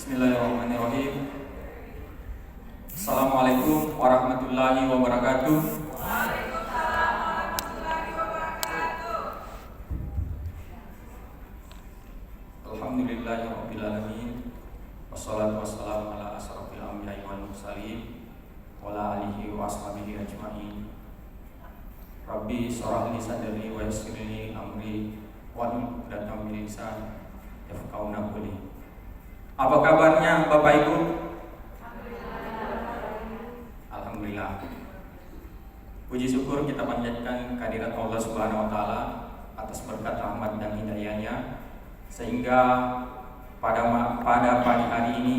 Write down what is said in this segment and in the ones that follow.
Bismillahirrahmanirrahim. Assalamualaikum warahmatullahi wabarakatuh. Waalaikumsalam warahmatullahi wabarakatuh. Alhamdulillahirabbil alamin. Wassalatu wassalamu ala asrofil anbiya'i wal mursalin wa ala alihi wa ashabihi ajma'in. Rabbi shrah li sadri wa yassir li amri wa hlul 'uqdatam min lisani yafqahuna qawli. Apa kabarnya Bapak Ibu? Alhamdulillah. Puji syukur kita panjatkan kehadirat Allah Subhanahu wa taala atas berkat rahmat dan hidayahnya sehingga pada pagi hari ini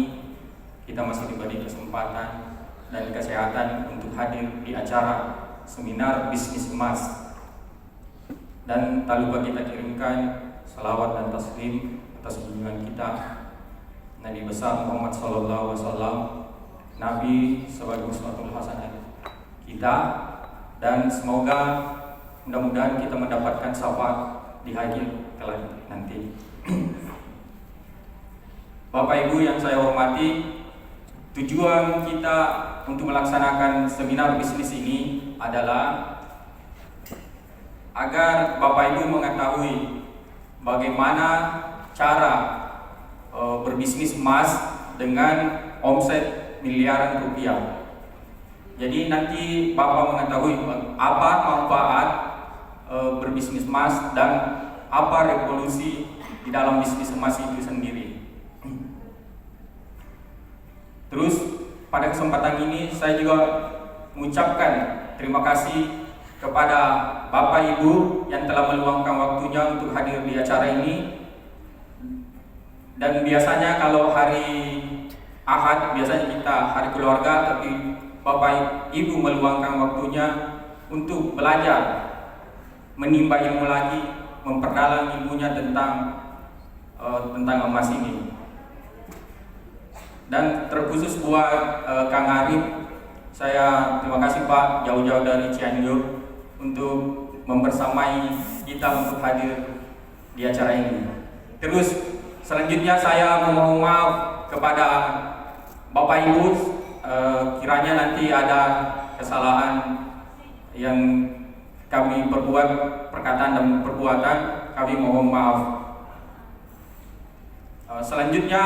kita masih diberi kesempatan dan kesehatan untuk hadir di acara seminar bisnis emas. Dan tak lupa kita kirimkan salawat dan taslim atas junjungan kita Nabi besar Muhammad sallallahu alaihi wasallam, Nabi sebagai uswatul hasanah kita, dan semoga mudah-mudahan kita mendapatkan syafaat di hari kelak nanti. Bapak Ibu yang saya hormati, tujuan kita untuk melaksanakan seminar bisnis ini adalah agar Bapak Ibu mengetahui bagaimana cara berbisnis emas dengan omset miliaran rupiah. Jadi nanti Bapak mengetahui apa manfaat berbisnis emas dan apa revolusi di dalam bisnis emas itu sendiri. Terus pada kesempatan ini saya juga mengucapkan terima kasih kepada Bapak Ibu yang telah meluangkan waktunya untuk hadir di acara ini. Dan biasanya kalau hari Ahad biasanya kita hari keluarga, tapi Bapak Ibu meluangkan waktunya untuk belajar, menimba ilmu lagi, memperdalam ilmunya tentang emas ini. Dan terkhusus buat Kang Arif, saya terima kasih Pak jauh-jauh dari Cianjur untuk membersamai kita untuk hadir di acara ini. Terus selanjutnya saya memohon maaf kepada Bapak Ibu, kiranya nanti ada kesalahan yang kami perbuat, perkataan dan perbuatan, kami mohon maaf. Selanjutnya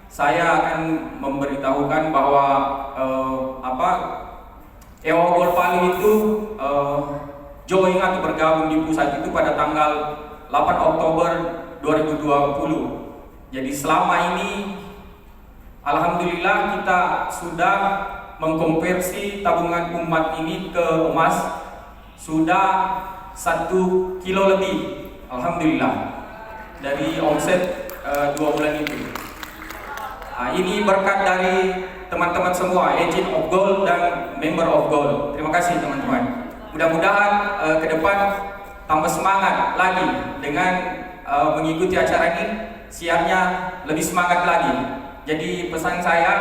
saya akan memberitahukan bahwa EWA Gold Palu itu join atau bergabung di pusat itu pada tanggal 8 Oktober 2020. Jadi selama ini alhamdulillah kita sudah mengkonversi tabungan umat ini ke emas sudah 1 kilo lebih, alhamdulillah, dari omset 2 bulan itu. Ini berkat dari teman-teman semua, agent of gold dan member of gold. Terima kasih teman-teman. Mudah-mudahan ke depan tambah semangat lagi dengan mengikuti acara ini, siarnya lebih semangat lagi. Jadi pesan saya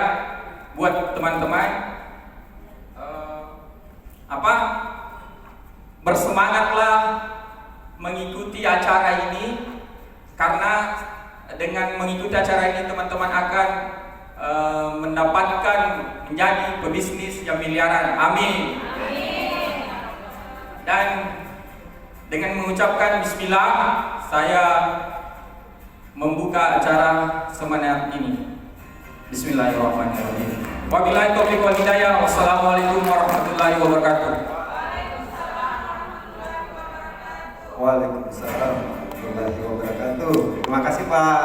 buat teman-teman, bersemangatlah mengikuti acara ini, karena dengan mengikuti acara ini teman-teman akan mendapatkan menjadi pebisnis yang miliaran. Amin. Dan dengan mengucapkan bismillah, saya membuka acara seminar ini. Bismillahirrahmanirrahim. Wabillahi taufiq wal hidayah. Wassalamualaikum warahmatullahi wabarakatuh. Waalaikumsalam warahmatullahi wabarakatuh. Terima kasih Pak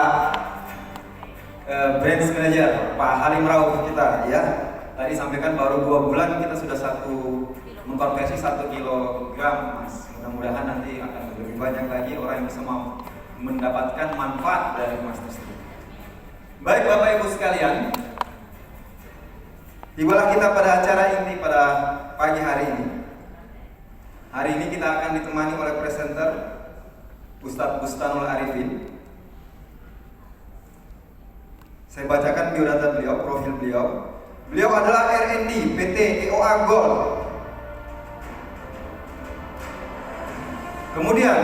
Branch Manager, Pak Halim Rauf kita ya. Tadi sampaikan baru 2 bulan kita sudah mengkonversi 1 kilogram emas. Mudah-mudahan nanti akan lebih banyak lagi orang yang bisa mendapatkan manfaat dari emas tersebut. Baik Bapak Ibu sekalian, tibalah kita pada acara ini pada pagi hari ini. Hari ini kita akan ditemani oleh presenter Ustadz Bustanul Arifin. Saya bacakan biodata beliau, profil beliau. Beliau adalah R&D PT EOA Gold. Kemudian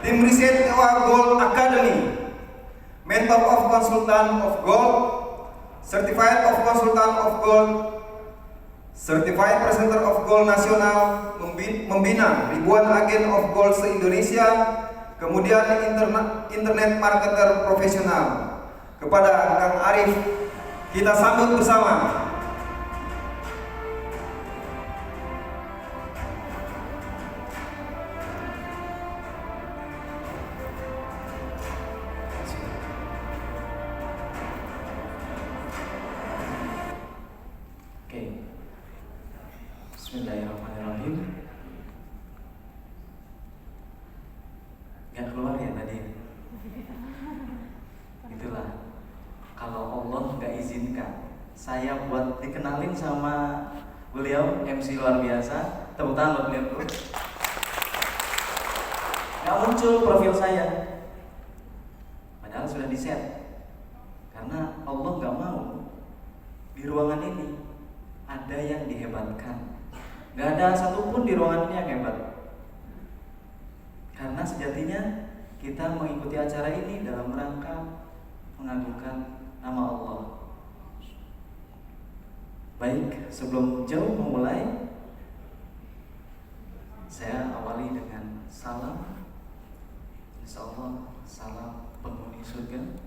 tim riset EOA Gold Academy, Mentor of Consultant of Gold, Certified of Consultant of Gold, Certified Presenter of Gold Nasional, membina ribuan agen of gold se-Indonesia, kemudian internet marketer profesional. Kepada Kang Arif, kita sambut bersama. Bismillahirrahmanirrahim. Gak keluar ya tadi. Itulah, kalau Allah gak izinkan saya buat dikenalin sama beliau, MC luar biasa. Tepuk tangan buat beliau dulu. Gak muncul profil saya, padahal sudah di-set. Karena Allah gak mau di ruangan ini ada yang dihebatkan. Gak ada satupun di ruangan ini yang hebat. Karena sejatinya kita mengikuti acara ini dalam rangka mengagungkan nama Allah. Baik, sebelum jauh memulai, saya awali dengan salam. Insyaallah salam penghuni surga.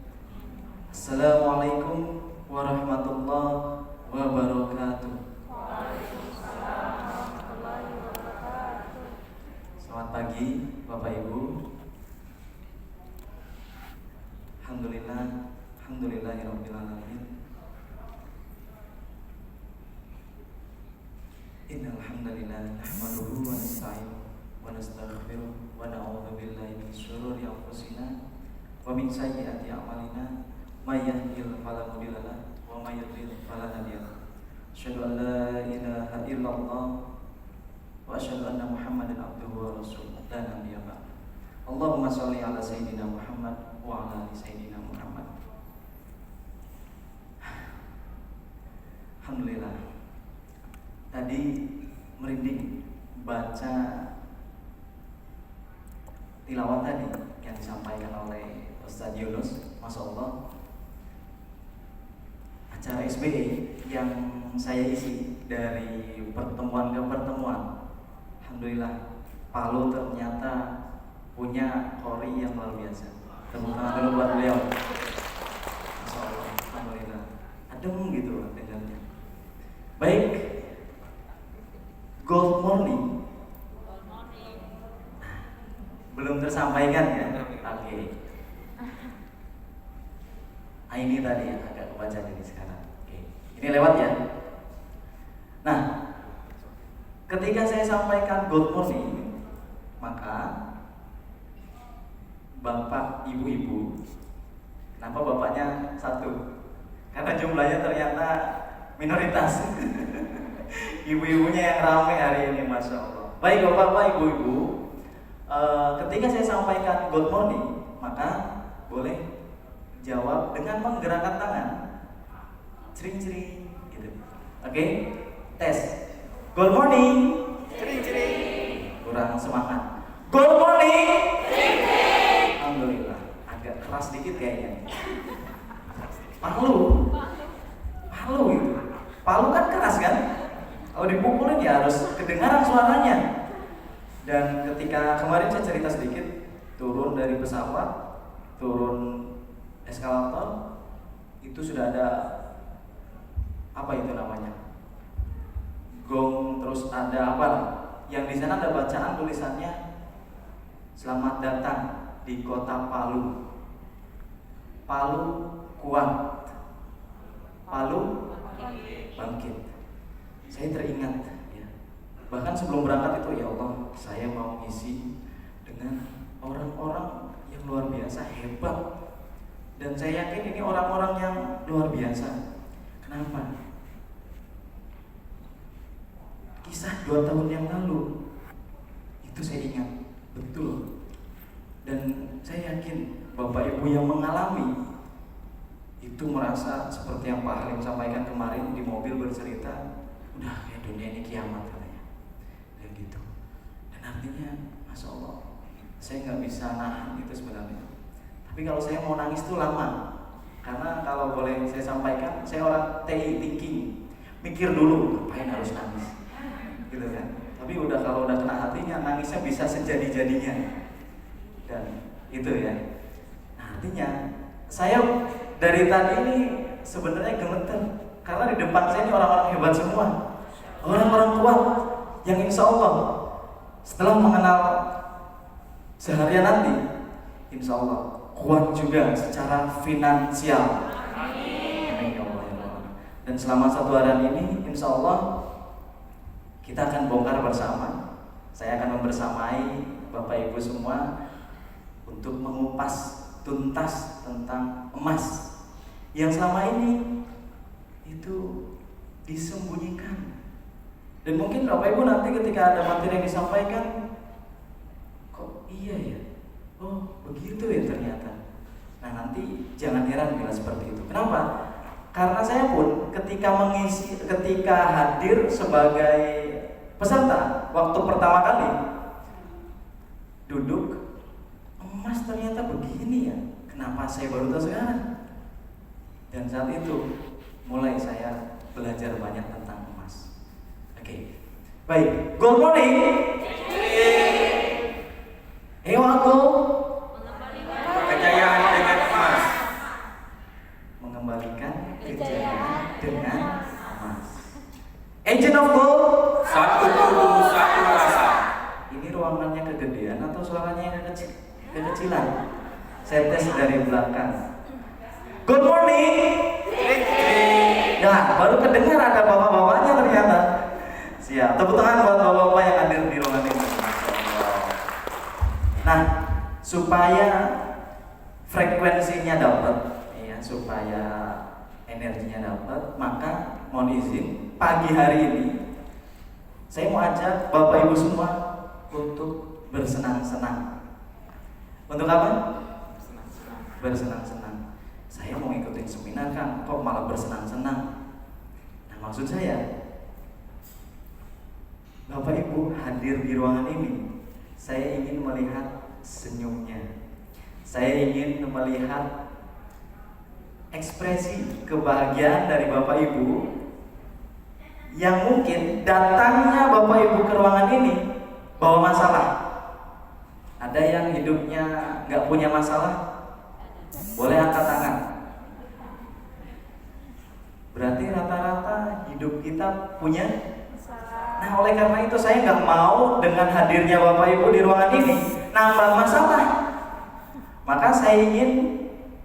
Assalamualaikum warahmatullahi wabarakatuh. Waalaikumsalam warahmatullahi wabarakatuh. Selamat pagi Bapak Ibu. Alhamdulillahirabbil alamin. Innal hamdalillah nahmaduhu wa nasta'inuhu wa nastaghfiruh wa na'udzu billahi min shururi anfusina wa min sayyiati a'malina may yahdihillahu fala mudilla lahu wa may yudlil fala hadiya lahu. Asyhadu an la ilaha illallah wa asyhadu anna Muhammadan abduhu wa rasuluh la nabiyya ba'd. Allahumma shalli ala sayyidina Muhammad wa ala ali sayyidina Muhammad. Alhamdulillah. Tadi merinding baca tilawat tadi yang disampaikan oleh Ustadz Yunus. Masya Allah, acara SBE yang saya isi dari pertemuan ke pertemuan, alhamdulillah Palu ternyata punya kori yang luar biasa. Tepuk tangan dulu buat beliau. Masya Allah, alhamdulillah adem gitu dengannya. Baik, Gold morning. Belum tersampaikan ya? Oke. Ini tadi ya, agak kebaca jadi sekarang. Oke. Ini lewat ya. Nah, ketika saya sampaikan good morning, maka bapak, ibu-ibu, kenapa bapaknya satu? Karena jumlahnya ternyata minoritas. Ibu-ibunya yang ramai hari ini, Masya Allah. Baik bapak-bapak, ibu-ibu, ketika saya sampaikan good morning, maka boleh jawab dengan menggerakkan tangan, cering-cering, gitu. Oke, tes. Good morning, cering-cering. Kurang semangat. Good morning, cering-cering. Alhamdulillah, agak keras dikit kayaknya. Palu itu. Palu kan keras kan? Kalau dipukulin ya harus kedengaran suaranya. Dan ketika kemarin saya cerita sedikit, turun dari pesawat, turun eskalator, itu sudah ada apa itu namanya? Gong, terus ada apa? Yang di sana ada bacaan tulisannya selamat datang di kota Palu. Palu kuat. Palu bangkit. Saya teringat ya. Bahkan sebelum berangkat itu, ya Allah, saya mau isi dengan orang-orang yang luar biasa hebat. Dan saya yakin ini orang-orang yang luar biasa. Kenapa? Kisah 2 tahun yang lalu itu saya ingat betul. Dan saya yakin Bapak Ibu yang mengalami itu merasa seperti yang Pak Halim sampaikan kemarin di mobil bercerita, udah kayak dunia ini kiamat katanya, dan gitu. Dan artinya, Masya Allah, saya nggak bisa nahan itu sebenarnya. Tapi kalau saya mau nangis itu lama, karena kalau boleh saya sampaikan, saya orang TI thinking, mikir dulu ngapain harus nangis, gitu kan. Tapi kalau udah kena hatinya, nangisnya bisa sejadi-jadinya, dan itu ya. Nah, artinya saya dari tadi ini sebenarnya gemeter, karena di depan saya ini orang-orang hebat semua, orang-orang kuat yang insya Allah setelah mengenal seharian nanti, insya Allah kuat juga secara finansial. Amin. Dan selama 1 hari ini, insya Allah kita akan bongkar bersama. Saya akan membersamai Bapak Ibu semua untuk mengupas tuntas tentang emas yang selama ini itu disembunyikan. Dan mungkin Bapak Ibu nanti ketika ada materi yang disampaikan, kok iya ya, oh begitu ya ternyata. Nah nanti jangan heran bila seperti itu. Kenapa? Karena saya pun ketika ketika hadir sebagai peserta waktu pertama kali duduk, emas ternyata begini ya, kenapa saya baru tahu sekarang? Dan saat itu mulai saya belajar banyak tentang emas. Oke, baik, good morning. Ewago Kejayaan dengan emas. mengembalikan kejayaan dengan emas. Agent of gold. Satu tubuh, satu rasa. Ini ruangannya kegedean atau suaranya yang kekecilan? Saya tes dari belakang. Good morning. Ya, baru kedengar ada bapak-bapaknya ternyata. Siap. Tepuk tangan buat bapak-bapak yang hadir di ruangan ini. Nah, supaya frekuensinya dapat, ya, supaya energinya dapat, maka mohon izin pagi hari ini saya mau ajak bapak ibu semua untuk bersenang-senang. Untuk apa? Bersenang-senang. Saya mau ngikutin seminar kan, kok malah bersenang-senang? Nah, maksud saya, bapak ibu hadir di ruangan ini, saya ingin melihat senyumnya. Saya ingin melihat ekspresi kebahagiaan dari bapak ibu yang mungkin datangnya bapak ibu ke ruangan ini bawa masalah. Ada yang hidupnya nggak punya masalah? Boleh angkat tangan. Berarti rata-rata hidup kita punya. Nah, oleh karena itu saya nggak mau dengan hadirnya bapak ibu di ruangan ini nambah masalah. Maka saya ingin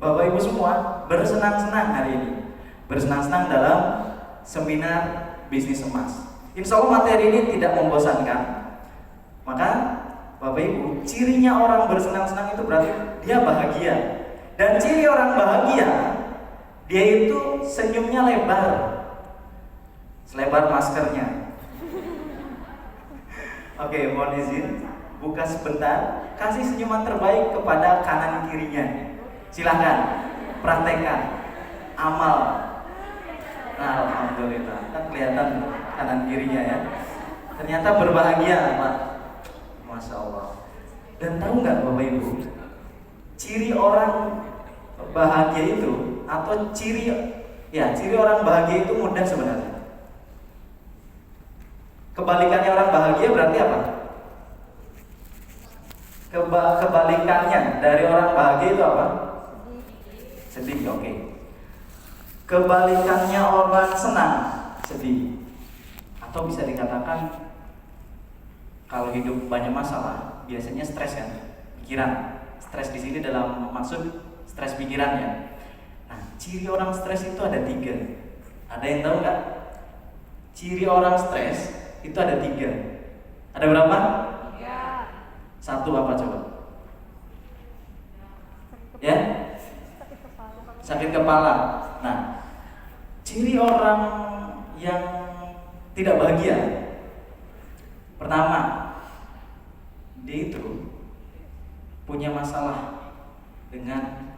bapak ibu semua bersenang-senang hari ini. Bersenang-senang dalam seminar bisnis emas. Insya Allah materi ini tidak membosankan. Maka bapak ibu, cirinya orang bersenang-senang itu berarti dia bahagia. Dan ciri orang bahagia, dia itu senyumnya lebar, selebar maskernya. Oke, mohon izin, buka sebentar, kasih senyuman terbaik kepada kanan kirinya. Silahkan, praktekkan, amal. Nah, alhamdulillah, kan kelihatan kanan kirinya ya. Ternyata berbahagia, Pak. Masya Allah. Dan tahu nggak Bapak Ibu, ciri orang bahagia itu atau ciri orang bahagia itu mudah sebenarnya. Kebalikannya orang bahagia berarti apa? Kebalikannya dari orang bahagia itu apa? Sedih, oke. Kebalikannya orang senang, sedih. Atau bisa dikatakan kalau hidup banyak masalah, biasanya stres kan, pikiran. Stres di sini dalam maksud stres pikirannya. Nah, ciri orang stres itu ada 3. Ada yang tahu nggak? Ciri orang stres itu ada 3. Ada berapa? 1 apa coba? Ya? Sakit kepala. Nah, ciri orang yang tidak bahagia, pertama, dia itu punya masalah dengan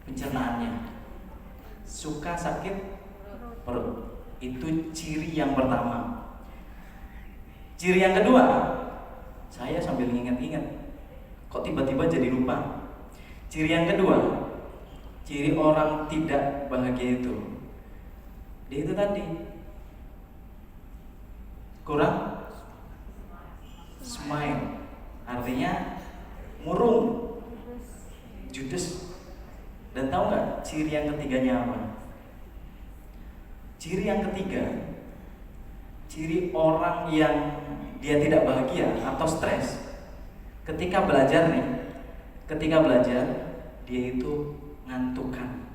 pencernaannya, suka sakit perut. Itu ciri yang pertama. Ciri yang kedua, saya sambil ingat-ingat, kok tiba-tiba jadi lupa. Ciri yang kedua, ciri orang tidak bahagia itu, dia itu tadi kurang smile, artinya murung, judes. Dan tahu nggak ciri yang ketiganya apa? Ciri yang ketiga, ciri orang yang dia tidak bahagia atau stres ketika belajar dia itu ngantukan.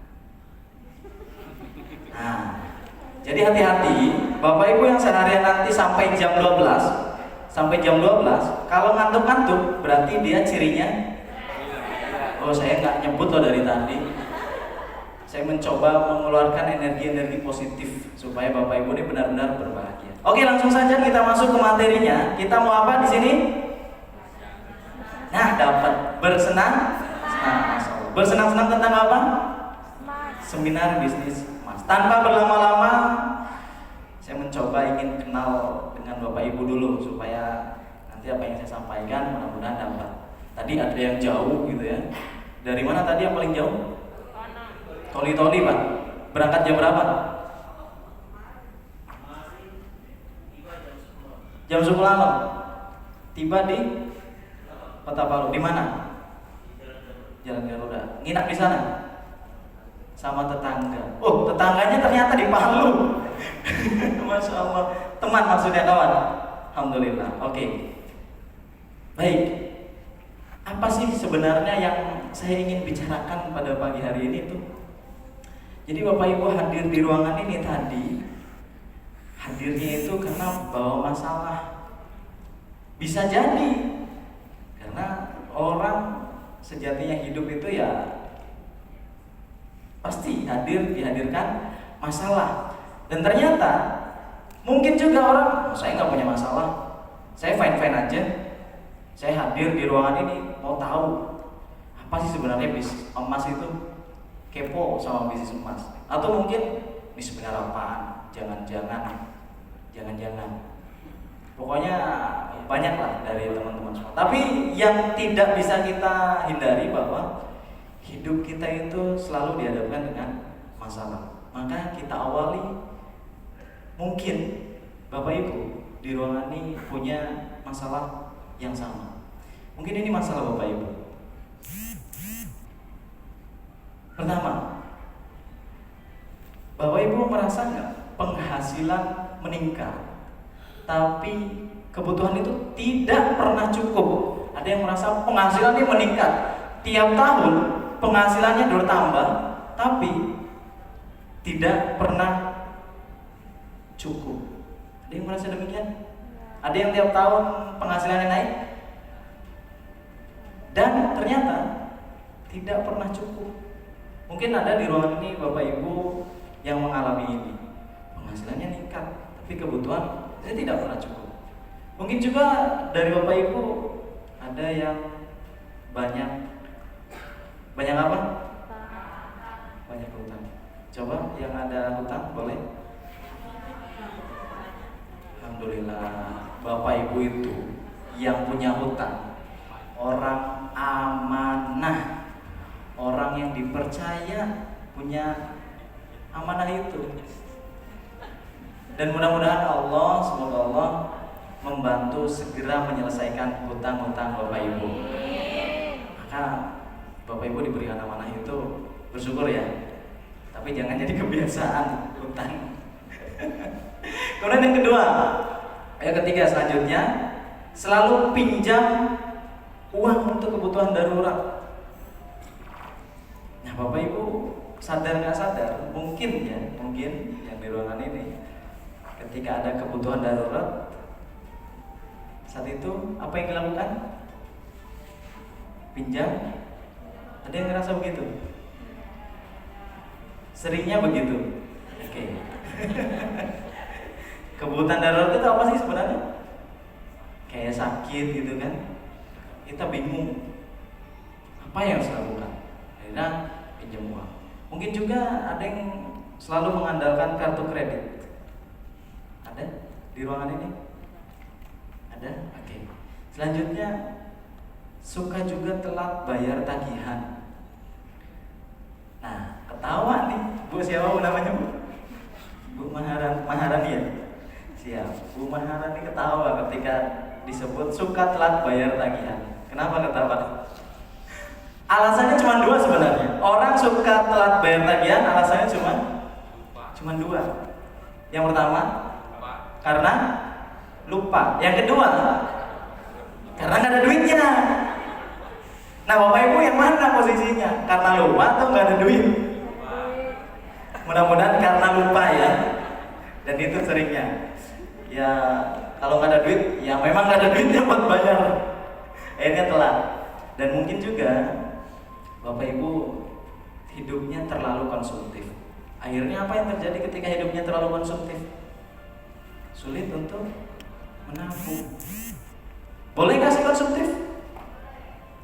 Nah, jadi hati-hati Bapak Ibu yang seharian nanti sampai jam 12, kalau ngantuk-ngantuk berarti dia cirinya, oh saya nggak nyebut loh dari tadi. Saya mencoba mengeluarkan energi-energi positif supaya Bapak Ibu ini benar-benar berbahagia. Oke, langsung saja kita masuk ke materinya. Kita mau apa di sini? Nah, dapat bersenang-senang tentang apa? Seminar bisnis emas. emas. Tanpa berlama-lama, saya mencoba ingin kenal dengan Bapak Ibu dulu supaya nanti apa yang saya sampaikan mudah-mudahan dapat. Tadi ada yang jauh gitu ya. Dari mana tadi yang paling jauh? Toli-toli Pak. Berangkat jam berapa? Jam 10 malam. Tiba di Kota Palu. Di mana? Jalan Garuda. Nginap di sana sama tetangga. Oh, tetangganya ternyata di Palu. Masya Allah. Teman maksudnya, kawan. Alhamdulillah. Oke. Baik. Apa sih sebenarnya yang saya ingin bicarakan pada pagi hari ini tuh? Jadi Bapak Ibu hadir di ruangan ini tadi, hadirnya itu karena bawa masalah. Bisa jadi karena orang sejatinya hidup itu ya pasti dihadirkan masalah. Dan ternyata mungkin juga orang, saya nggak punya masalah, saya fine-fine aja. Saya hadir di ruangan ini mau tahu apa sih sebenarnya bisnis emas itu, kepo sama bisnis emas. Atau mungkin ini sebenarnya apaan? Jangan-jangan. Pokoknya banyak lah dari teman-teman semua. Tapi yang tidak bisa kita hindari bahwa hidup kita itu selalu dihadapkan dengan masalah. Maka kita awali, mungkin Bapak Ibu di ruangan ini punya masalah yang sama. Mungkin ini masalah Bapak Ibu. Pertama, Bapak Ibu merasa nggak penghasilan meningkat, tapi kebutuhan itu tidak pernah cukup? Ada yang merasa penghasilannya meningkat, tiap tahun penghasilannya bertambah, tapi tidak pernah cukup. Ada yang merasa demikian? Ada yang tiap tahun penghasilannya naik dan ternyata tidak pernah cukup. Mungkin ada di ruangan ini Bapak Ibu yang mengalami ini. Penghasilannya meningkat, tapi kebutuhan tidak pernah cukup. Mungkin juga dari Bapak Ibu ada yang banyak apa? Banyak hutang. Coba yang ada hutang boleh? Alhamdulillah, Bapak Ibu itu yang punya hutang orang amanah, orang yang dipercaya punya amanah itu. Dan mudah-mudahan semoga Allah membantu segera menyelesaikan hutang-hutang Bapak Ibu. Maka Bapak Ibu diberikan amanah itu bersyukur ya. Tapi jangan jadi kebiasaan hutang. Kemudian yang kedua, ketiga selanjutnya, selalu pinjam uang untuk kebutuhan darurat. Nah Bapak Ibu sadar nggak sadar, mungkin yang di ruangan ini, ketika ada kebutuhan darurat, saat itu apa yang dilakukan? Pinjam. Ada yang ngerasa begitu? Seringnya begitu. Oke. Kebutuhan darurat itu apa sih sebenarnya? Kayak sakit gitu kan? Kita bingung apa yang harus dilakukan. Akhirnya pinjam uang. Mungkin juga ada yang selalu mengandalkan kartu kredit. Ada di ruangan ini? Ada? Oke. Selanjutnya suka juga telat bayar tagihan. Nah, ketawa nih. Bu siapa namanya Bu? Bu Maharani ya? Siap. Bu Maharani ketawa ketika disebut suka telat bayar tagihan. Kenapa ketawa? Alasannya cuma dua sebenarnya. Orang suka telat bayar tagihan alasannya cuma dua. Yang pertama karena lupa. Yang kedua karena nggak ada duitnya. Nah Bapak Ibu yang mana posisinya? Karena lupa atau nggak ada duit? Mudah-mudahan karena lupa ya. Dan itu seringnya. Ya kalau nggak ada duit, ya memang nggak ada duitnya buat bayar. Akhirnya telat. Dan mungkin juga Bapak Ibu hidupnya terlalu konsumtif. Akhirnya apa yang terjadi ketika hidupnya terlalu konsumtif? Sulit untuk menabung. Boleh nggak sih konsumtif?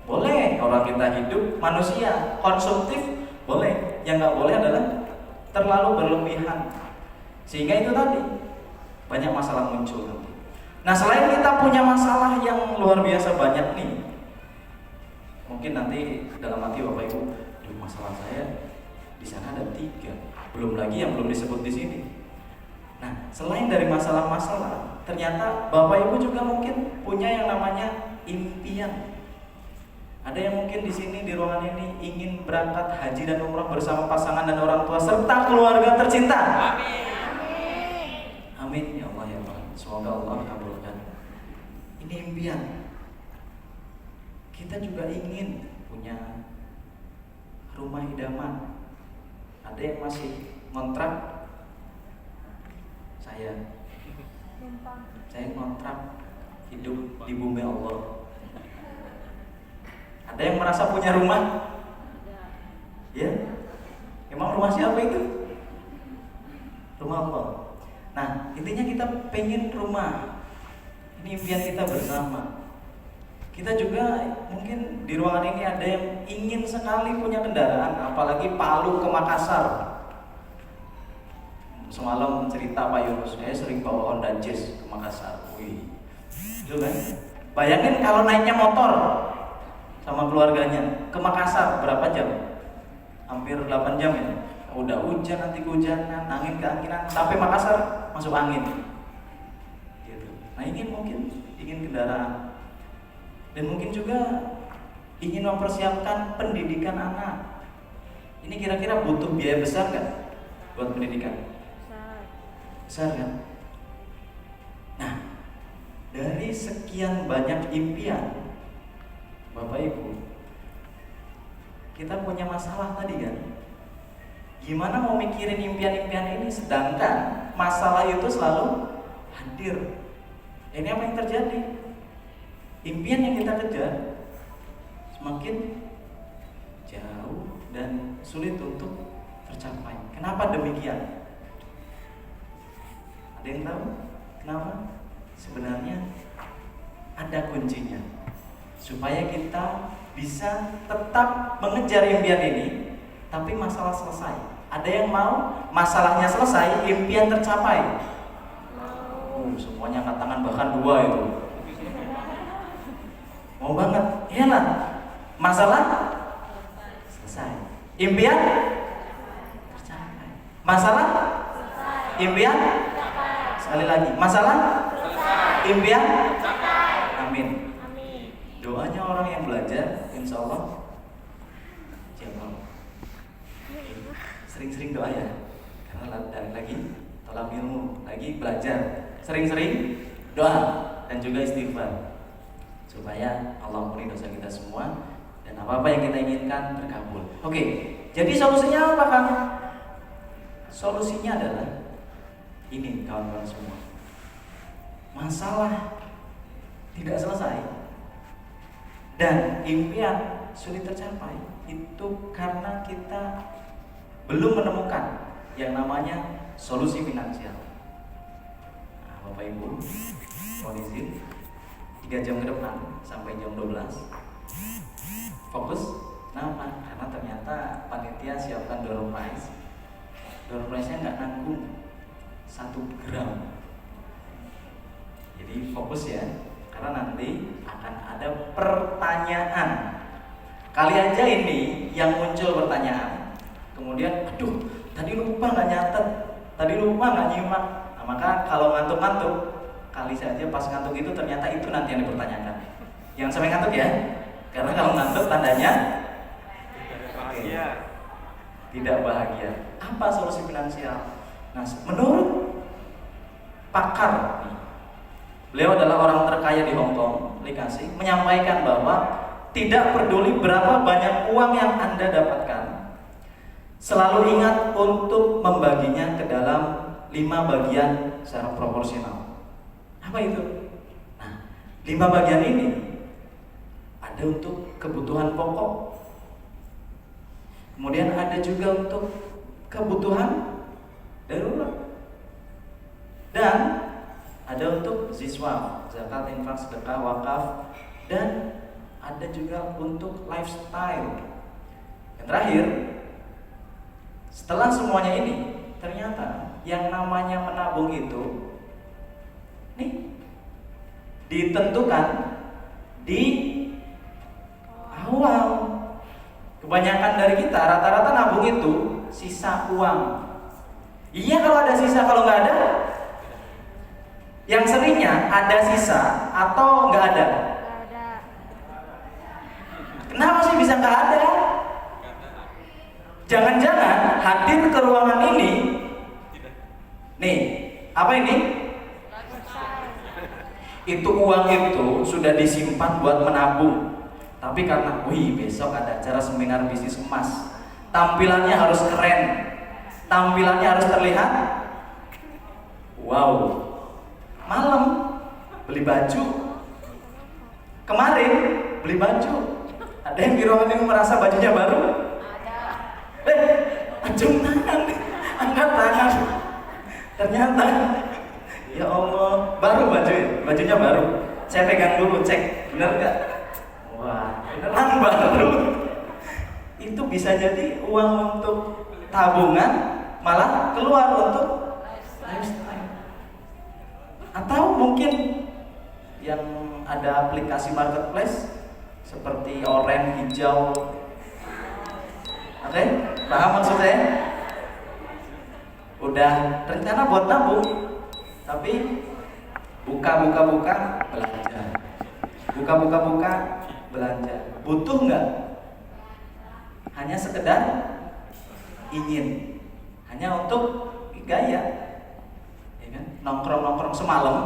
Boleh. Orang kita hidup manusia konsumtif boleh. Yang nggak boleh adalah terlalu berlebihan, sehingga itu tadi banyak masalah muncul nanti. Nah, selain kita punya masalah yang luar biasa banyak nih, mungkin nanti dalam hati Bapak Ibu, masalah saya di sana ada 3, belum lagi yang belum disebut di sini. Nah, selain dari masalah-masalah, ternyata Bapak Ibu juga mungkin punya yang namanya impian. Ada yang mungkin di sini di ruangan ini ingin berangkat haji dan umrah bersama pasangan dan orang tua serta keluarga tercinta. Amin. Amin ya Allah ya Tuhan. Semoga Allah kabulkan. Ini impian. Kita juga ingin punya rumah idaman. Ada yang masih ngontrak? Saya ngontrak hidup di bumi Allah. Ada yang merasa punya rumah? Ya? Emang rumah siapa itu? Rumah Allah. Nah, intinya kita pengen rumah. Ini impian kita bersama. Kita juga mungkin di ruangan ini ada yang ingin sekali punya kendaraan, apalagi Palu ke Makassar. Semalam cerita Pak Yunus, saya sering bawa Honda Jazz ke Makassar. Wih, itu kan? Bayangin kalau naiknya motor sama keluarganya ke Makassar berapa jam? Hampir 8 jam ya. Udah hujan, nanti kehujanan, angin keanginan, sampai Makassar masuk angin. Gitu. Nah, ingin kendaraan. Dan mungkin juga ingin mempersiapkan pendidikan anak. Ini kira-kira butuh biaya besar nggak buat pendidikan? Besar kan? Nah, dari sekian banyak impian, Bapak Ibu, kita punya masalah tadi kan? Gimana mau mikirin impian-impian ini sedangkan masalah itu selalu hadir? Ini apa yang terjadi? Impian yang kita kejar semakin jauh dan sulit untuk tercapai. Kenapa demikian? Ada yang tahu kenapa? Sebenarnya ada kuncinya supaya kita bisa tetap mengejar impian ini, tapi masalah selesai. Ada yang mau masalahnya selesai, impian tercapai? Semuanya angkat tangan, bahkan 2 itu. Mau banget, iyalah. Masalah selesai, impian tercapai. Masalah selesai, impian tercapai. Sekali lagi, masalah selesai, impian tercapai. Amin. Doanya orang yang belajar, insya Allah jawab. Sering-sering doa ya, karena lagi tolak ilmu, lagi belajar. Sering-sering doa dan juga istighfar supaya Allah ampuni dosa kita semua dan apa-apa yang kita inginkan terkabul. Oke, jadi solusinya apa kan? Solusinya adalah ini kawan-kawan semua. Masalah tidak selesai dan impian sulit tercapai itu karena kita belum menemukan yang namanya solusi finansial. Nah, Bapak Ibu, mohon izin 3 jam ke depan sampai jam 12 fokus. Kenapa? Karena ternyata panitia siapkan door prize. Door prize-nya nggak nanggung 1 gram. Jadi fokus ya, karena nanti akan ada pertanyaan. Kali aja ini yang muncul pertanyaan, kemudian aduh tadi lupa nggak nyatet, tadi lupa nggak nyimak. Nah, maka kalau ngantuk-ngantuk, kali saja pas ngantuk itu ternyata itu nanti yang dipertanyakan. Jangan sampai ngantuk ya, karena kalau ngantuk tandanya bahagia. Tidak bahagia. Apa solusi finansial? Nah, menurut pakar, beliau adalah orang terkaya di Hong Kong, Lee Ka-shing, menyampaikan bahwa tidak peduli berapa banyak uang yang Anda dapatkan, selalu ingat untuk membaginya ke dalam 5 bagian secara proporsional. Apa itu? Nah, 5 bagian ini ada untuk kebutuhan pokok, kemudian ada juga untuk kebutuhan darurat, dan ada untuk ziswa, zakat, infak, sedekah, wakaf, dan ada juga untuk lifestyle. Yang terakhir Setelah semuanya ini, ternyata yang namanya menabung itu nih ditentukan di awal. Kebanyakan dari kita rata-rata nabung itu sisa uang. Iya kalau ada sisa, kalau nggak ada, yang seringnya ada sisa atau nggak ada. Nggak ada. Kenapa sih bisa nggak ada? Jangan-jangan hadir ke ruangan ini, nih, apa ini? Itu uang itu sudah disimpan buat menabung. Tapi karena, wih besok ada acara seminar bisnis emas, tampilannya harus keren, tampilannya harus terlihat, wow. Malam beli baju, kemarin beli baju. Ada yang di ruangan ini merasa bajunya baru? Acung tangan, angkat tangan. Ternyata, ya Allah, baru bajunya baru. Saya pegang dulu, cek, benar nggak? Wah, beneran baru. Itu bisa jadi uang untuk tabungan, malah keluar untuk lifestyle. Atau mungkin yang ada aplikasi marketplace seperti oranye, hijau. Oke, paham maksud saya? Udah rencana buat nabung, tapi buka belanja, buka belanja. Butuh nggak? Hanya sekedar ingin, hanya untuk gaya, ya kan? Nongkrong semalam.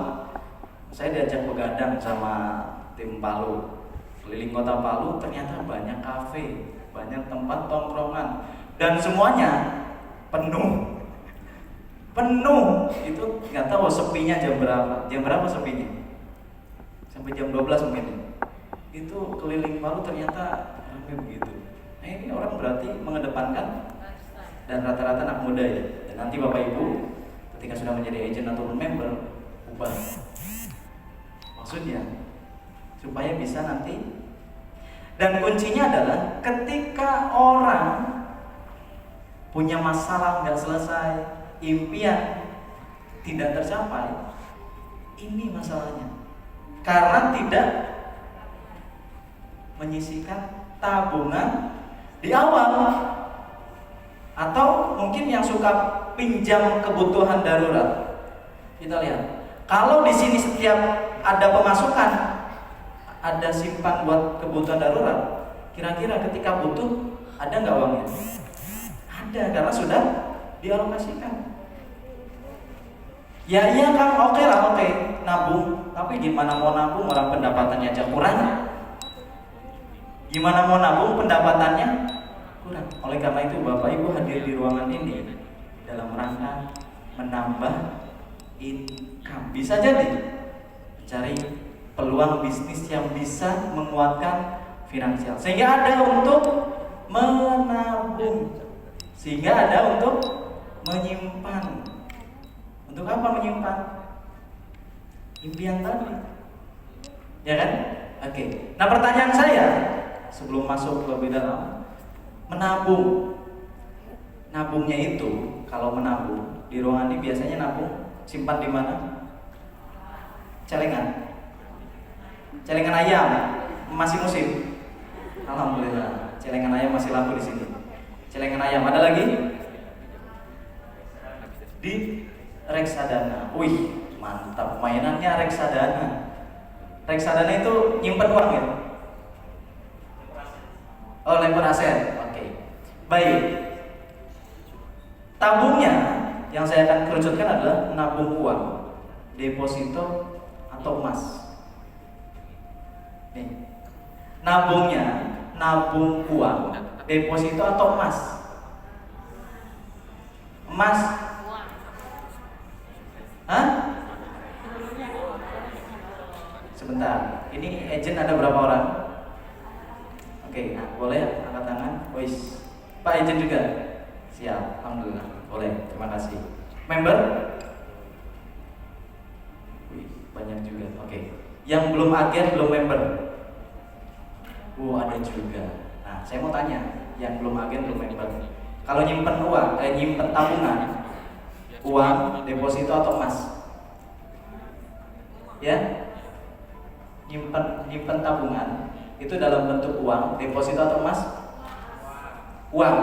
Saya diajak begadang sama tim Palu, keliling kota Palu. Ternyata banyak kafe, banyak tempat tongkrongan, dan semuanya penuh. Itu nggak tahu sepinya jam berapa sepinya, sampai jam 12 mungkin. Itu keliling Palu ternyata ramai begitu. Nah ini orang berarti mengedepankan, dan rata-rata anak muda ya. Dan nanti Bapak Ibu ketika sudah menjadi agent ataupun member, ubah. Maksudnya supaya bisa nanti. Dan kuncinya adalah ketika orang punya masalah nggak selesai, impian tidak tercapai, ini masalahnya. Karena tidak menyisihkan tabungan di awal. Atau mungkin yang suka pinjam kebutuhan darurat. Kita lihat, kalau di sini setiap ada pemasukan, ada simpan buat kebutuhan darurat, kira-kira ketika butuh ada nggak uangnya? Ada, karena sudah dialokasikan. Ya iya Kang, oke lah, nabung. Tapi gimana mau nabung orang pendapatannya aja kurang? Gimana mau nabung pendapatannya kurang? Oleh karena itu Bapak Ibu hadir di ruangan ini dalam rangka menambah income. Bisa jadi mencari peluang bisnis yang bisa menguatkan finansial, sehingga ada untuk menabung, sehingga ada untuk menyimpan. Untuk apa menyimpan? Impian tadi, ya kan? Oke. Nah pertanyaan saya sebelum masuk lebih dalam, menabung, nabungnya itu kalau menabung di ruangan ini biasanya nabung simpan di mana? Celengan ayam masih musim. Alhamdulillah, celengan ayam masih laku di sini. Celengan ayam ada lagi di reksadana. Wih, mantap, mainannya reksadana. Reksadana itu nyimpen uang ya? Oh, lempar aset. Oke. Baik. Tabungnya yang saya akan kerucutkan adalah nabung uang, deposito atau emas. Nih. Nabungnya, nabung uang, deposito atau emas? Emas. Hah? Sebentar. Ini agent ada berapa orang? Oke, nah, boleh angkat tangan. Wis. Pak agent juga? Siap, alhamdulillah. Boleh, terima kasih. Member? Wih, banyak juga. Oke. Yang belum agen, belum member? Ada juga. Nah, saya mau tanya, yang belum agen, belum member, Kalau nyimpen uang, nyimpen tabungan, uang, deposito atau emas? Ya, nyimpen tabungan itu dalam bentuk uang, deposito atau emas? Uang.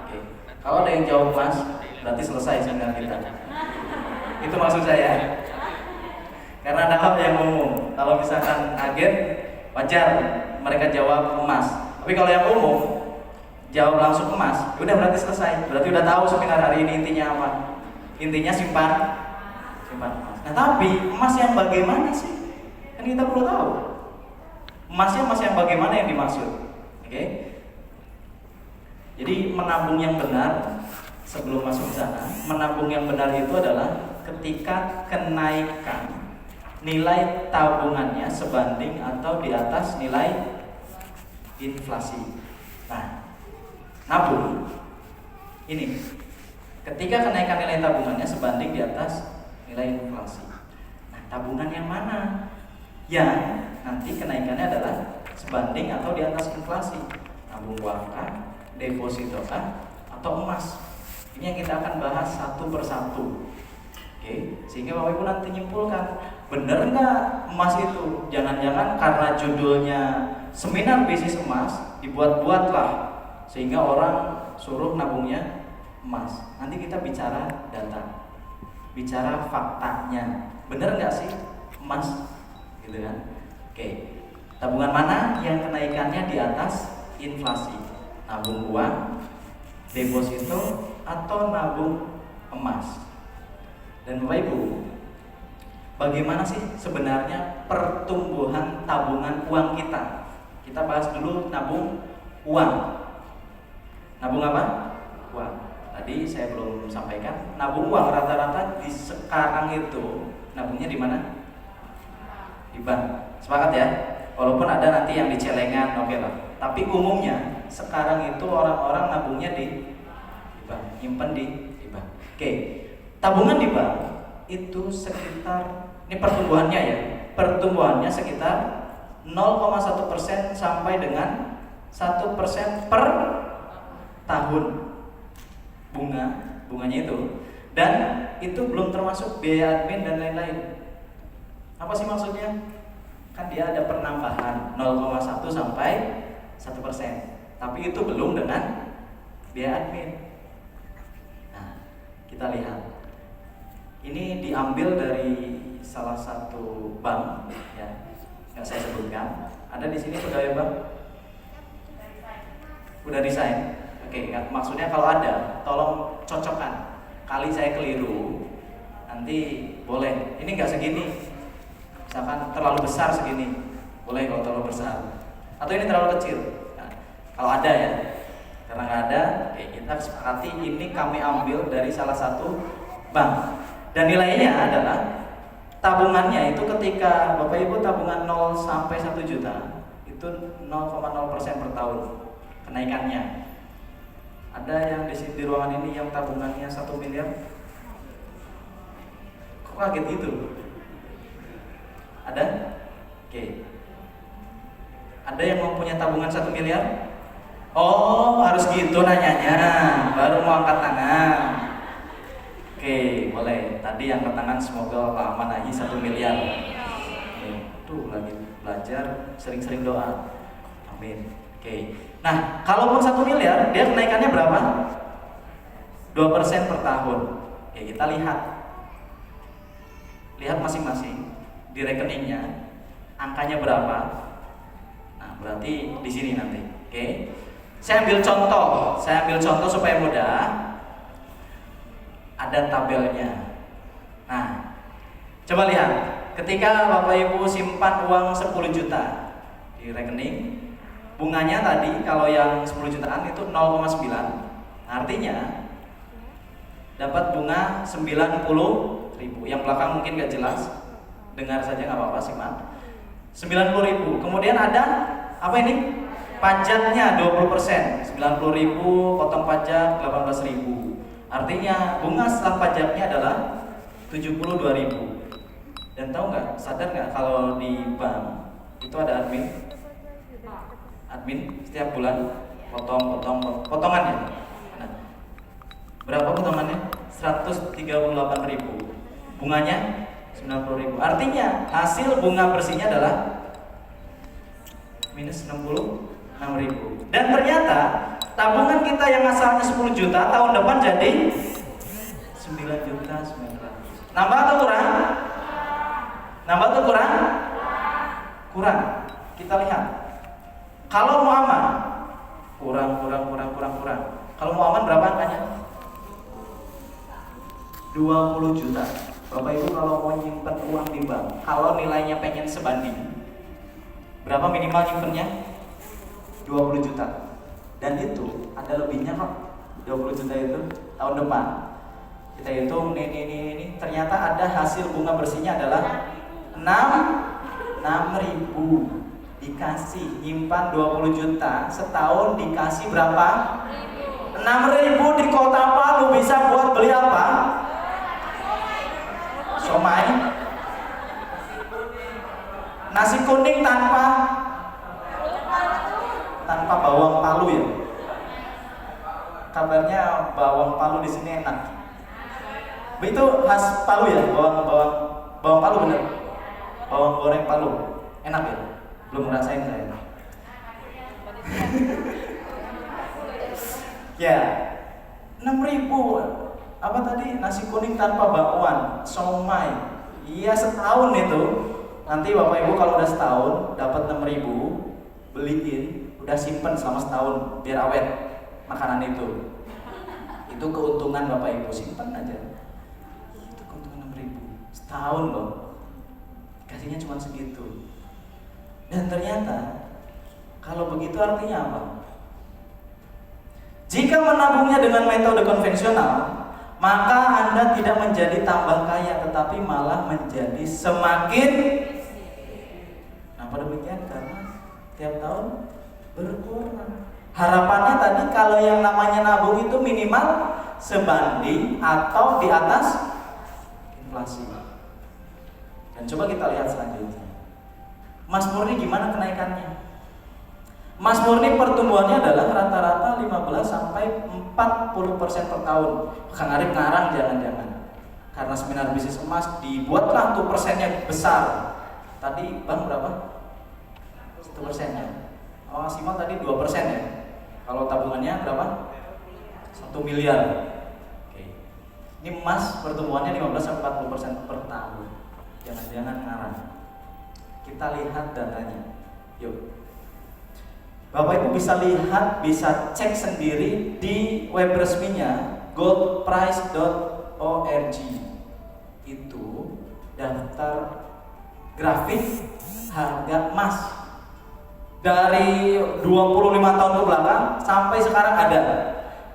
Oke. Kalau ada yang jawab emas, berarti selesai seminar kita. Itu maksud saya. Karena ada hal yang umum. Kalau misalkan agen, wajar mereka jawab emas. Tapi kalau yang umum jawab langsung emas, udah berarti selesai. Berarti udah tahu seminar hari ini intinya apa. Intinya simpan emas. Nah tapi emas yang bagaimana sih? Kan kita perlu tahu. Emasnya emas yang bagaimana yang dimaksud. Oke? Jadi menabung yang benar sebelum masuk ke sana, menabung yang benar itu adalah ketika kenaikan nilai tabungannya sebanding atau di atas nilai inflasi. Nah, nabung ini ketika kenaikan nilai tabungannya sebanding di atas nilai inflasi. Nah, tabungan yang mana yang nanti kenaikannya adalah sebanding atau di atas inflasi? Tabung uang kah, deposito kah, atau emas? Ini yang kita akan bahas satu persatu. Oke, sehingga Bapak Ibu nanti nyimpulkan, benar nggak emas itu? Jangan-jangan karena judulnya seminar bisnis emas dibuat-buatlah sehingga orang suruh nabungnya emas. Nanti kita bicara data, bicara faktanya. Benar nggak sih emas? Gitu kan? Oke, tabungan mana yang kenaikannya di atas inflasi? Nabung uang, deposito, atau nabung emas? Dan Bapak Ibu, bagaimana sih sebenarnya pertumbuhan tabungan uang kita? Kita bahas dulu nabung uang. Nabung apa? Uang. Tadi saya belum sampaikan, nabung uang rata-rata di sekarang itu nabungnya di mana? Di bank. Sepakat ya? Walaupun ada nanti yang di celengan, oke lah. Tapi umumnya sekarang itu orang-orang nabungnya di bank, nyimpen di bank. Oke. Tabungan di bank itu sekitar, ini pertumbuhannya ya, pertumbuhannya sekitar 0,1% sampai dengan 1% per tahun bunganya itu, dan itu belum termasuk biaya admin dan lain-lain. Apa sih maksudnya? Kan dia ada penambahan 0,1 sampai 1%, tapi itu belum dengan biaya admin. Nah, kita lihat. Ini diambil dari salah satu bank ya, yang saya sebutkan. Ada di sini pegawai bank? Udah desain? Oke, maksudnya kalau ada, tolong cocokkan. Kali saya keliru, nanti boleh. Ini nggak segini. Misalkan terlalu besar segini, boleh kalau terlalu besar. Atau ini terlalu kecil. Nah, kalau ada ya, karena nggak ada, kita sepakati ini kami ambil dari salah satu bank. Dan nilainya adalah tabungannya itu ketika Bapak Ibu tabungan 0 sampai 1 juta itu 0,0% per tahun kenaikannya. Ada yang di ruangan ini yang tabungannya 1 miliar? Kok kaget gitu? Ada? Oke. Ada yang mau punya tabungan 1 miliar? Oh, harus gitu nanyanya, baru mau angkat tangan. Oke, boleh. Tadi yang angkat tangan semoga Pak Aman Haji 1 miliar. Tuh lagi belajar, sering-sering doa. Amin. Oke. Nah, kalaupun 1 miliar, dia kenaikannya berapa? 2% per tahun. Oke, kita lihat. Lihat masing-masing di rekeningnya, angkanya berapa? Nah, berarti di sini nanti. Oke. Saya ambil contoh supaya mudah. Ada tabelnya. Nah, coba lihat. Ketika Bapak Ibu simpan uang 10 juta di rekening, bunganya tadi kalau yang 10 jutaan itu 0,9. Artinya dapat bunga 90.000. Yang belakang mungkin gak jelas. Dengar saja gak apa-apa, simak. 90.000. Kemudian ada apa ini? Pajaknya 20%. 90.000 potong pajak 18.000. Artinya bunga setelah pajaknya adalah 72.000. Dan tahu nggak, sadar nggak kalau di bank itu ada admin? Admin setiap bulan potongan ya. Nah, Berapa potongannya? 138.000. Bunganya 90.000. Artinya hasil bunga bersihnya adalah minus 66.000. Dan ternyata tabungan kita yang asalnya 10 juta tahun depan jadi 9.900.000. Nambah atau kurang? Nambah atau kurang? Kurang. Kita lihat. Kalau mau aman, kurang. Kalau mau aman berapa angkanya? 20 juta. Bapak Ibu kalau mau nyimpen uang di bank, kalau nilainya pengen sebanding, berapa minimal nyimpennya? 20 juta. Dan itu ada lebihnya kok. 20 juta itu tahun depan kita hitung ini ternyata ada hasil bunga bersihnya adalah 6.000. Dikasih nyimpan 20 juta setahun dikasih berapa? 6.000 di Kota Palu bisa buat beli apa? Somai, nasi kuning tanpa bawang palu ya. Kabarnya bawang palu di sini enak. Itu khas Palu ya, bawang palu bener. Bawang goreng Palu, enak ya. Belum ngerasain saya. Ya, 6.000. Apa tadi? Nasi kuning tanpa bakwan, somai. Iya setahun itu. Nanti Bapak Ibu kalau udah setahun dapat 6.000, beliin, udah simpen selama setahun biar awet makanan itu. Itu keuntungan Bapak Ibu, simpen aja. Itu keuntungan 6.000 setahun loh. Kasihnya cuma segitu. Dan ternyata kalau begitu artinya apa? Jika menabungnya dengan metode konvensional, maka Anda tidak menjadi tambah kaya, tetapi malah menjadi semakin. Kenapa demikian? Karena tiap tahun berkurang. Harapannya tadi kalau yang namanya nabung itu minimal sebanding atau di atas inflasi. Dan coba kita lihat selanjutnya. Mas Murni gimana kenaikannya? Mas Murni pertumbuhannya adalah rata-rata 15 sampai 40% per tahun. Kang Arif ngarang jangan-jangan. Karena seminar bisnis emas dibuatlah tuh persennya besar. Tadi Bang berapa? 1% ya. Kalau maksimal tadi 2% ya. Kalau tabungannya berapa? 1 miliar. Oke. Ini emas pertumbuhannya 15 sampai 40% per tahun. Jangan-jangan ngarang. Kita lihat datanya. Yuk. Bapak Ibu bisa lihat, bisa cek sendiri di web resminya goldprice.org. Itu daftar grafik harga emas dari 25 tahun ke belakang sampai sekarang ada.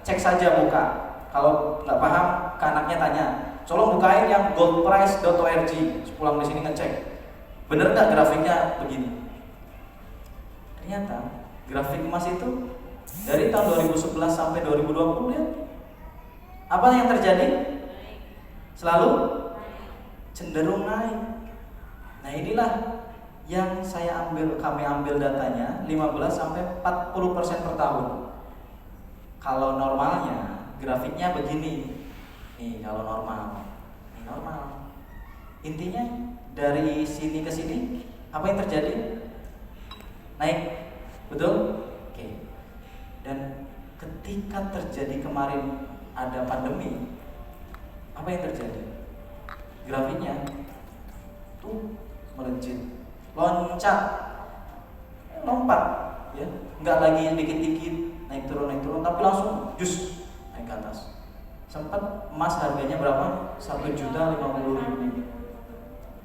Cek saja, buka. Kalau nggak paham, ke anaknya tanya, tolong bukain yang goldprice.org. Pulang di sini ngecek, bener nggak grafiknya begini? Ternyata grafik emas itu dari tahun 2011 sampai 2020 ya. Apa yang terjadi? Selalu cenderung naik. Nah inilah yang kami ambil datanya 15 sampai 40% per tahun. Kalau normalnya grafiknya begini. Nih kalau normal. Ini normal. Intinya dari sini ke sini apa yang terjadi? Naik. Betul? Oke. Dan ketika terjadi kemarin ada pandemi, apa yang terjadi? Grafiknya tuh melejit, lompat, ya, nggak lagi yang dikit-dikit naik turun, tapi langsung jus naik ke atas. Sempat emas harganya berapa? 1.050.000,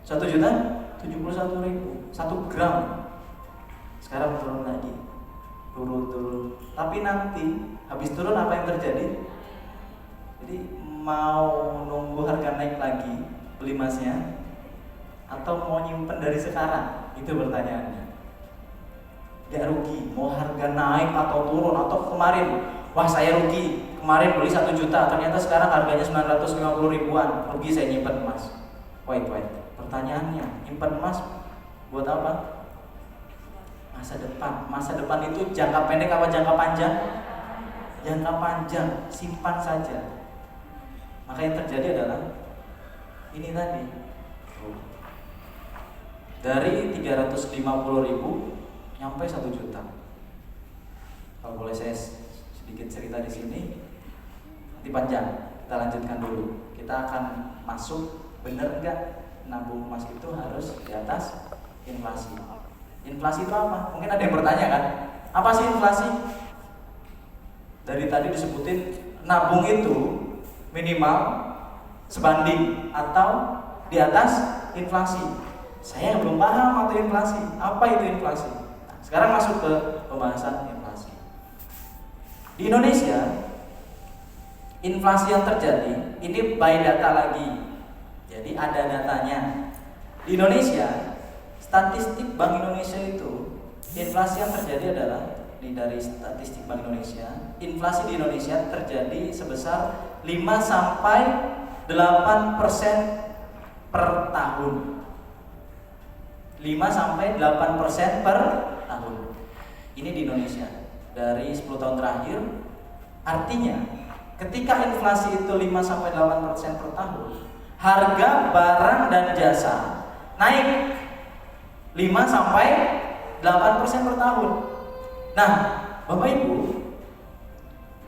1.071.000, 1 gram. Sekarang turun lagi, turun. Tapi nanti habis turun apa yang terjadi? Jadi mau nunggu harga naik lagi beli emasnya, atau mau nyimpen dari sekarang? Itu pertanyaannya. Gak rugi, mau harga naik atau turun, atau kemarin, wah saya rugi, kemarin beli 1 juta, ternyata sekarang harganya 950 ribuan, rugi saya nyimpen emas. Wait. Pertanyaannya, nyimpen emas buat apa? Masa depan itu jangka pendek apa jangka panjang? Jangka panjang, simpan saja. Maka yang terjadi adalah ini tadi. Dari 350.000 nyampe 1 juta. Kalau boleh saya sedikit cerita di sini, nanti panjang. Kita lanjutkan dulu. Kita akan masuk, bener enggak nabung emas itu harus di atas inflasi. Inflasi itu apa? Mungkin ada yang bertanya kan, apa sih inflasi? Dari tadi disebutin nabung itu minimal sebanding atau di atas inflasi. Saya belum paham atau inflasi. Apa itu inflasi? Nah, sekarang masuk ke pembahasan inflasi. Di Indonesia, inflasi yang terjadi ini by data lagi. Jadi ada datanya. Di Indonesia, statistik Bank Indonesia itu, inflasi yang terjadi adalah ini dari statistik Bank Indonesia, inflasi di Indonesia terjadi sebesar 5 sampai 8% per tahun. 5 sampai 8% per tahun. Ini di Indonesia dari 10 tahun terakhir. Artinya ketika inflasi itu 5 sampai 8% per tahun, harga barang dan jasa naik 5 sampai 8% per tahun. Nah, Bapak Ibu,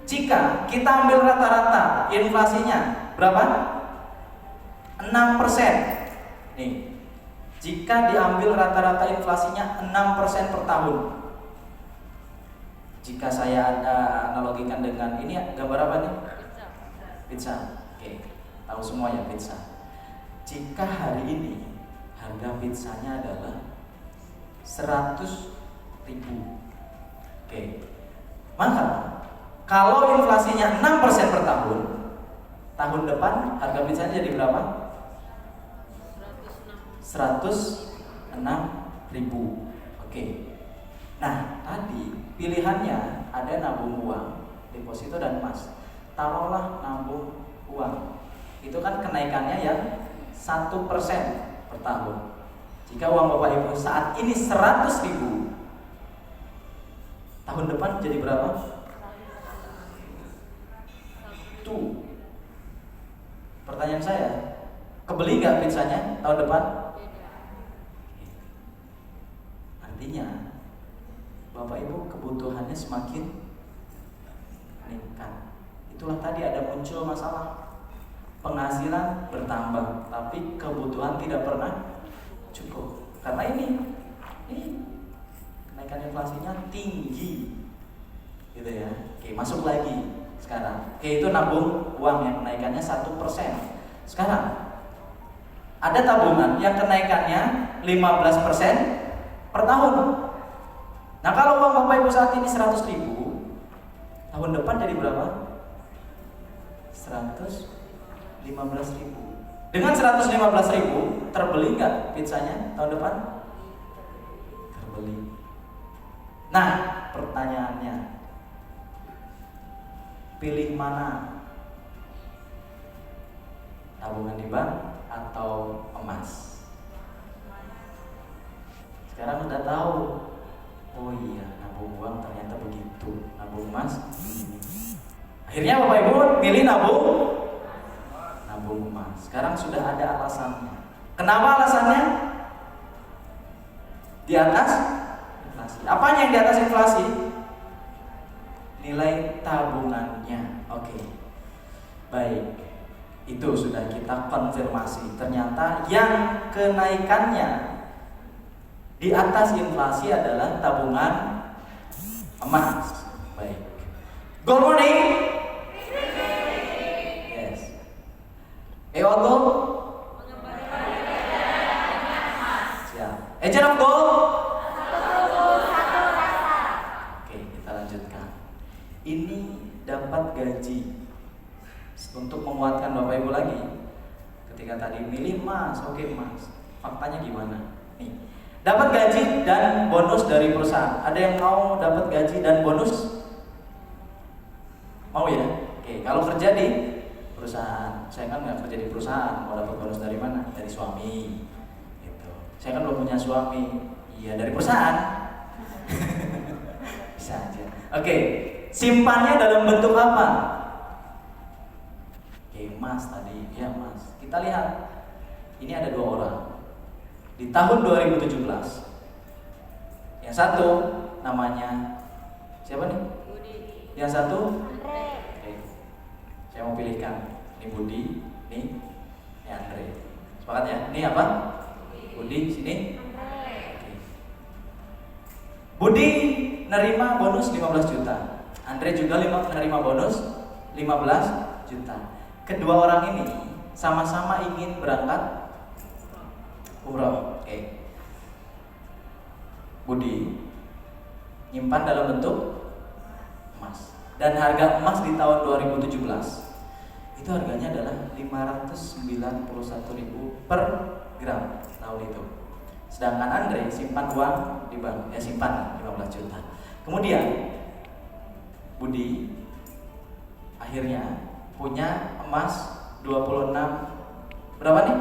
jika kita ambil rata-rata inflasinya berapa? 6%. Nih, jika diambil rata-rata inflasinya 6% per tahun. Jika saya analogikan dengan ini gambar apa nih? Pizza. Oke, tahu semua ya pizza. Jika hari ini harga pizzanya adalah 100.000. Oke. Maka kalau inflasinya 6% per tahun, tahun depan harga pizzanya jadi berapa? 106.000. Oke. Nah, tadi pilihannya ada nabung uang, deposito dan emas. Taruhlah nabung uang. Itu kan kenaikannya yang 1% per tahun. Jika uang Bapak Ibu saat ini 100.000, tahun depan jadi berapa? Tuh. Pertanyaan saya, kebeli nggak pizzanya tahun depan? Artinya Bapak Ibu kebutuhannya semakin meningkat. Itulah tadi ada muncul masalah. Penghasilan bertambah, tapi kebutuhan tidak pernah cukup. Karena ini kenaikan inflasinya tinggi, gitu ya. Oke, masuk lagi sekarang. Oke, itu nabung uang yang kenaikannya 1%. Sekarang ada tabungan yang kenaikannya 15% per tahun. Nah, kalau uang Bapak Ibu saat ini 100.000, tahun depan jadi berapa? 115.000. Dengan 115.000 terbeli nggak pizzanya tahun depan? Terbeli. Nah, pertanyaannya, pilih mana? Tabungan di bank atau emas? Sekarang udah tahu. Oh iya, nabung uang ternyata begitu, nabung emas begini. Akhirnya Bapak Ibu pilih nabung emas. Sekarang sudah ada alasannya. Kenapa alasannya? Di atas inflasi. Apanya yang di atas inflasi? Nilai tabungannya. Oke. Baik. Itu sudah kita konfirmasi. Ternyata yang kenaikannya di atas inflasi adalah tabungan emas. Baik. Good morning. Yes. Eoto. Siap. Agent of gold. Oke, kita lanjutkan. Ini dapat gaji untuk menguatkan Bapak Ibu lagi. Ketika tadi milih emas, oke emas. Faktanya gimana? Nih, dapat gaji dan bonus dari perusahaan. Ada yang mau dapat gaji dan bonus? Mau ya? Oke, kalau kerja di perusahaan, saya kan nggak kerja di perusahaan, mau dapat bonus dari mana? Dari suami. Gitu. Saya kan belum punya suami. Iya, dari perusahaan. Bisa aja. Oke, simpannya dalam bentuk apa? Oke, emas. emas tadi, ya emas. Kita lihat, ini ada 2 orang di tahun 2017. Yang satu namanya siapa nih? Budi. Yang satu, Andre. oke, saya mau pilihkan. Ini Budi, ini Andre. Sepakat ya? Ini apa? Budi, sini. Andre. Oke. Budi nerima bonus 15 juta. Andre juga nerima bonus 15 juta. Kedua orang ini sama-sama ingin berangkat umroh. Oke. Budi nyimpan dalam bentuk emas. Dan harga emas di tahun 2017 itu harganya adalah 591.000 per gram tahun itu. Sedangkan Andre simpan uang di bank, simpan 15 juta. Kemudian Budi akhirnya punya emas 26 berapa nih?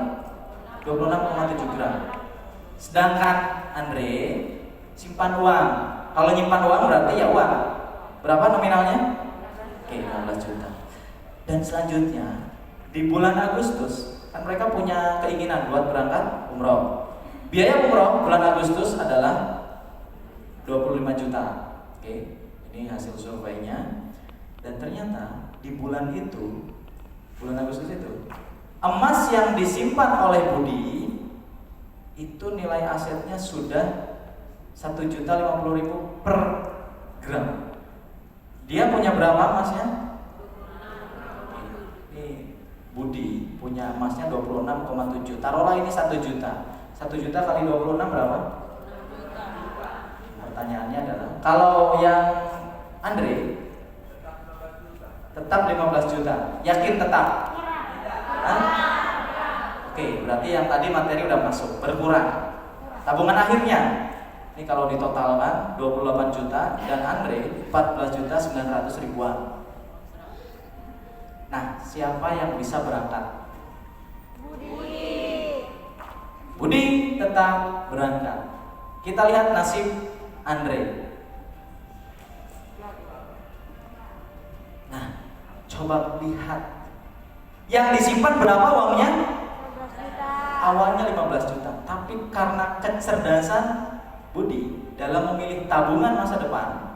26,7 gram. Sedangkan Andre simpan uang. Kalau nyimpan uang berarti ya uang. Berapa nominalnya? Oke, 15 juta. Dan selanjutnya di bulan Agustus kan mereka punya keinginan buat berangkat umroh. Biaya umroh bulan Agustus adalah 25 juta. Oke, ini hasil surveinya. Dan ternyata di bulan Agustus itu, emas yang disimpan oleh Budi itu nilai asetnya sudah 1.050.000 per gram. Dia punya berapa emasnya? Ini Budi punya emasnya 26,7. Taruhlah ini 1 juta. 1 juta kali 26 berapa? Pertanyaannya adalah, kalau yang Andre tetap 15 juta. Yakin tetap? Hah? Oke, berarti yang tadi materi udah masuk, berkurang. Tabungan akhirnya ini kalau ditotalkan 28 juta dan Andre 14 juta 900 ribuan. Nah, siapa yang bisa berangkat? Budi tetap berangkat. Kita lihat nasib Andre. Nah, coba lihat. Yang disimpan berapa uangnya? 15 juta. Awalnya 15 juta, tapi karena kecerdasan Budi dalam memilih tabungan masa depan,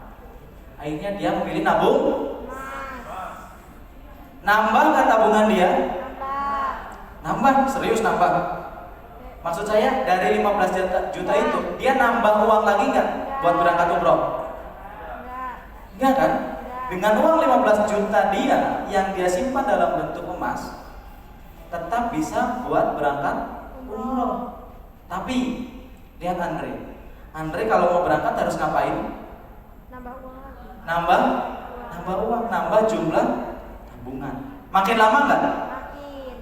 akhirnya dia memilih nabung. Emas. Nambah nggak tabungan dia? Nambah. Nambah, serius nambah. Maksud saya dari 15 juta itu dia nambah uang lagi nggak buat berangkat umroh? Enggak. Enggak kan? Dengan uang 15 juta dia yang dia simpan dalam bentuk emas, tetap bisa buat berangkat umroh. Tapi lihat Andre. Andre kalau mau berangkat harus ngapain? Nambah uang lagi. Nambah uang, nambah jumlah tabungan. Makin lama nggak? Makin.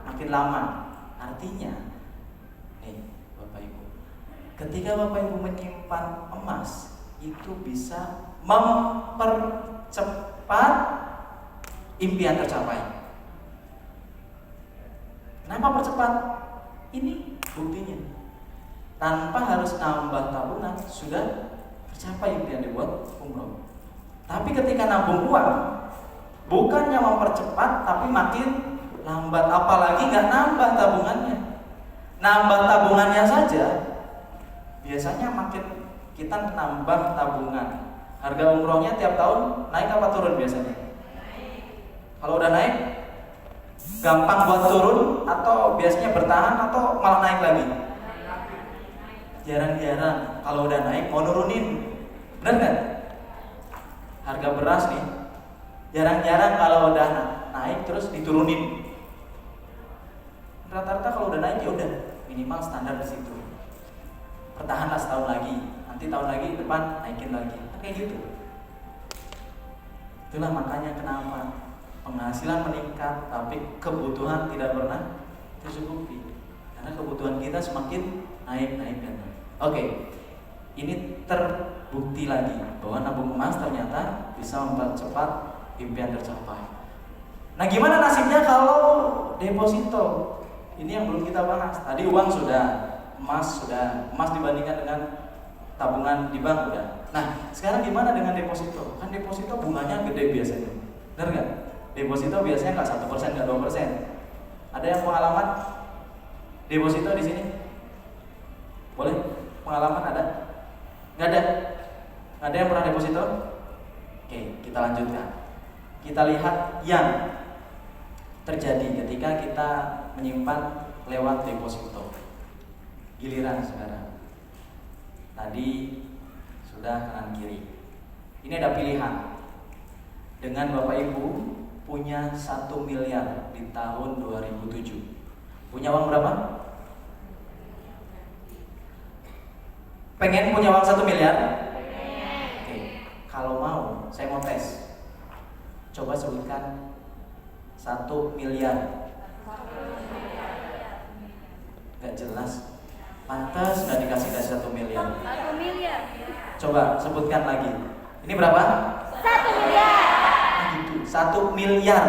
Makin lama. Artinya, nih Bapak Ibu, ketika Bapak Ibu menyimpan emas, itu bisa mempercepat impian tercapai. Kenapa percepat? Ini buktinya. Tanpa harus nambah tabungan sudah tercapai impian dibuat umroh. Tapi ketika nabung uang, bukannya mempercepat tapi makin lambat. Apalagi nggak nambah tabungannya. Nambah tabungannya saja biasanya makin kita nambah tabungan. Harga umrohnya tiap tahun naik apa turun biasanya? Kalau udah naik, gampang buat turun atau biasanya bertahan atau malah naik lagi? Jarang-jarang. Kalau udah naik mau nurunin, bener nggak? Harga beras nih, jarang-jarang kalau udah naik terus diturunin. Rata-rata kalau udah naik ya udah minimal standar di situ. Pertahanlah setahun lagi, nanti tahun lagi depan naikin lagi, kayak gitu. Itulah makanya kenapa penghasilan meningkat tapi kebutuhan tidak pernah tercukupi, karena kebutuhan kita semakin naik dan naik. Oke, ini terbukti lagi bahwa nabung emas ternyata bisa mempercepat impian tercapai. Nah, gimana nasibnya kalau deposito? Ini yang belum kita bahas. Tadi uang sudah, emas sudah, emas dibandingkan dengan tabungan di bank udah. Nah, sekarang gimana dengan deposito? Kan deposito bunganya gede biasanya, benar nggak? Deposito biasanya nggak 1%, nggak 2%. Ada yang pengalaman deposito di sini? Boleh? Pengalaman ada? Nggak ada? Nggak ada yang pernah deposito? Oke, kita lanjutkan. Kita lihat yang terjadi ketika kita menyimpan lewat deposito. Giliran sekarang. Tadi sudah kanan kiri. Ini ada pilihan. Dengan Bapak Ibu punya 1 miliar di tahun 2007. Punya uang berapa? Pengen punya uang 1 miliar? Oke. Kalau mau, saya mau tes. Coba sebutkan 1 miliar. Gak jelas. Pantas gak dikasih 1 miliar. 1 miliar. Coba sebutkan lagi. Ini berapa? 1 miliar. Nah, gitu. 1 miliar.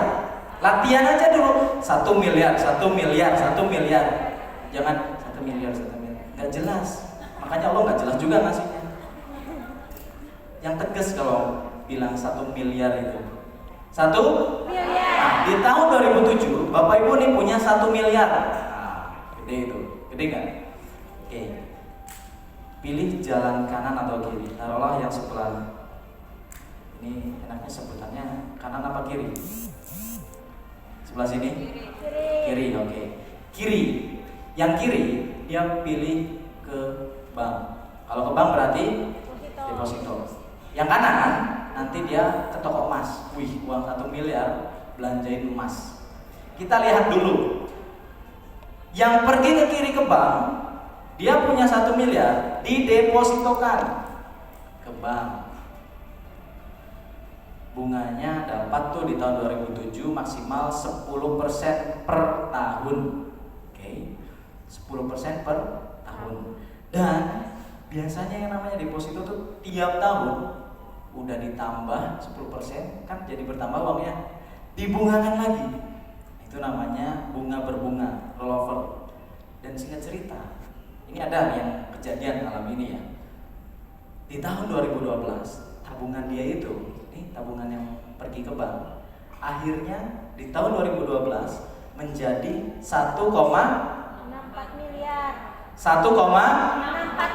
Latihan aja dulu. 1 miliar, 1 miliar, 1 miliar. Jangan 1 miliar, 1 miliar. Gak jelas. Makanya Allah gak jelas juga ngasihnya. Yang tegas kalau bilang 1 miliar itu. 1 miliar. Nah, di tahun 2007 Bapak Ibu nih punya 1 miliar. Nah, gede itu. Gede kan? Oke. Pilih jalan kanan atau kiri. Taruhlah yang sebelah. Ini enaknya sebutannya kanan apa kiri? Sebelah sini? Kiri, oke. Kiri. Yang kiri dia pilih ke bank. Kalau ke bank berarti deposito. Yang kanan nanti dia ke toko emas. Wih, uang 1 miliar belanjain emas. Kita lihat dulu. Yang pergi ke kiri ke bank, dia punya 1 miliar didepositokan ke bank. Bunganya dapat tuh di tahun 2007 maksimal 10% per tahun. Oke. 10% per tahun. Dan biasanya yang namanya deposito tuh tiap tahun udah ditambah 10%, kan jadi bertambah uangnya. Dibungakan lagi. Itu namanya bunga berbunga, rollover. Dan singkat cerita, ini ada yang kejadian malam ini ya. Di tahun 2012, tabungan dia itu, ini tabungan yang pergi ke bank, akhirnya di tahun 2012 menjadi 1,64 miliar. 1,64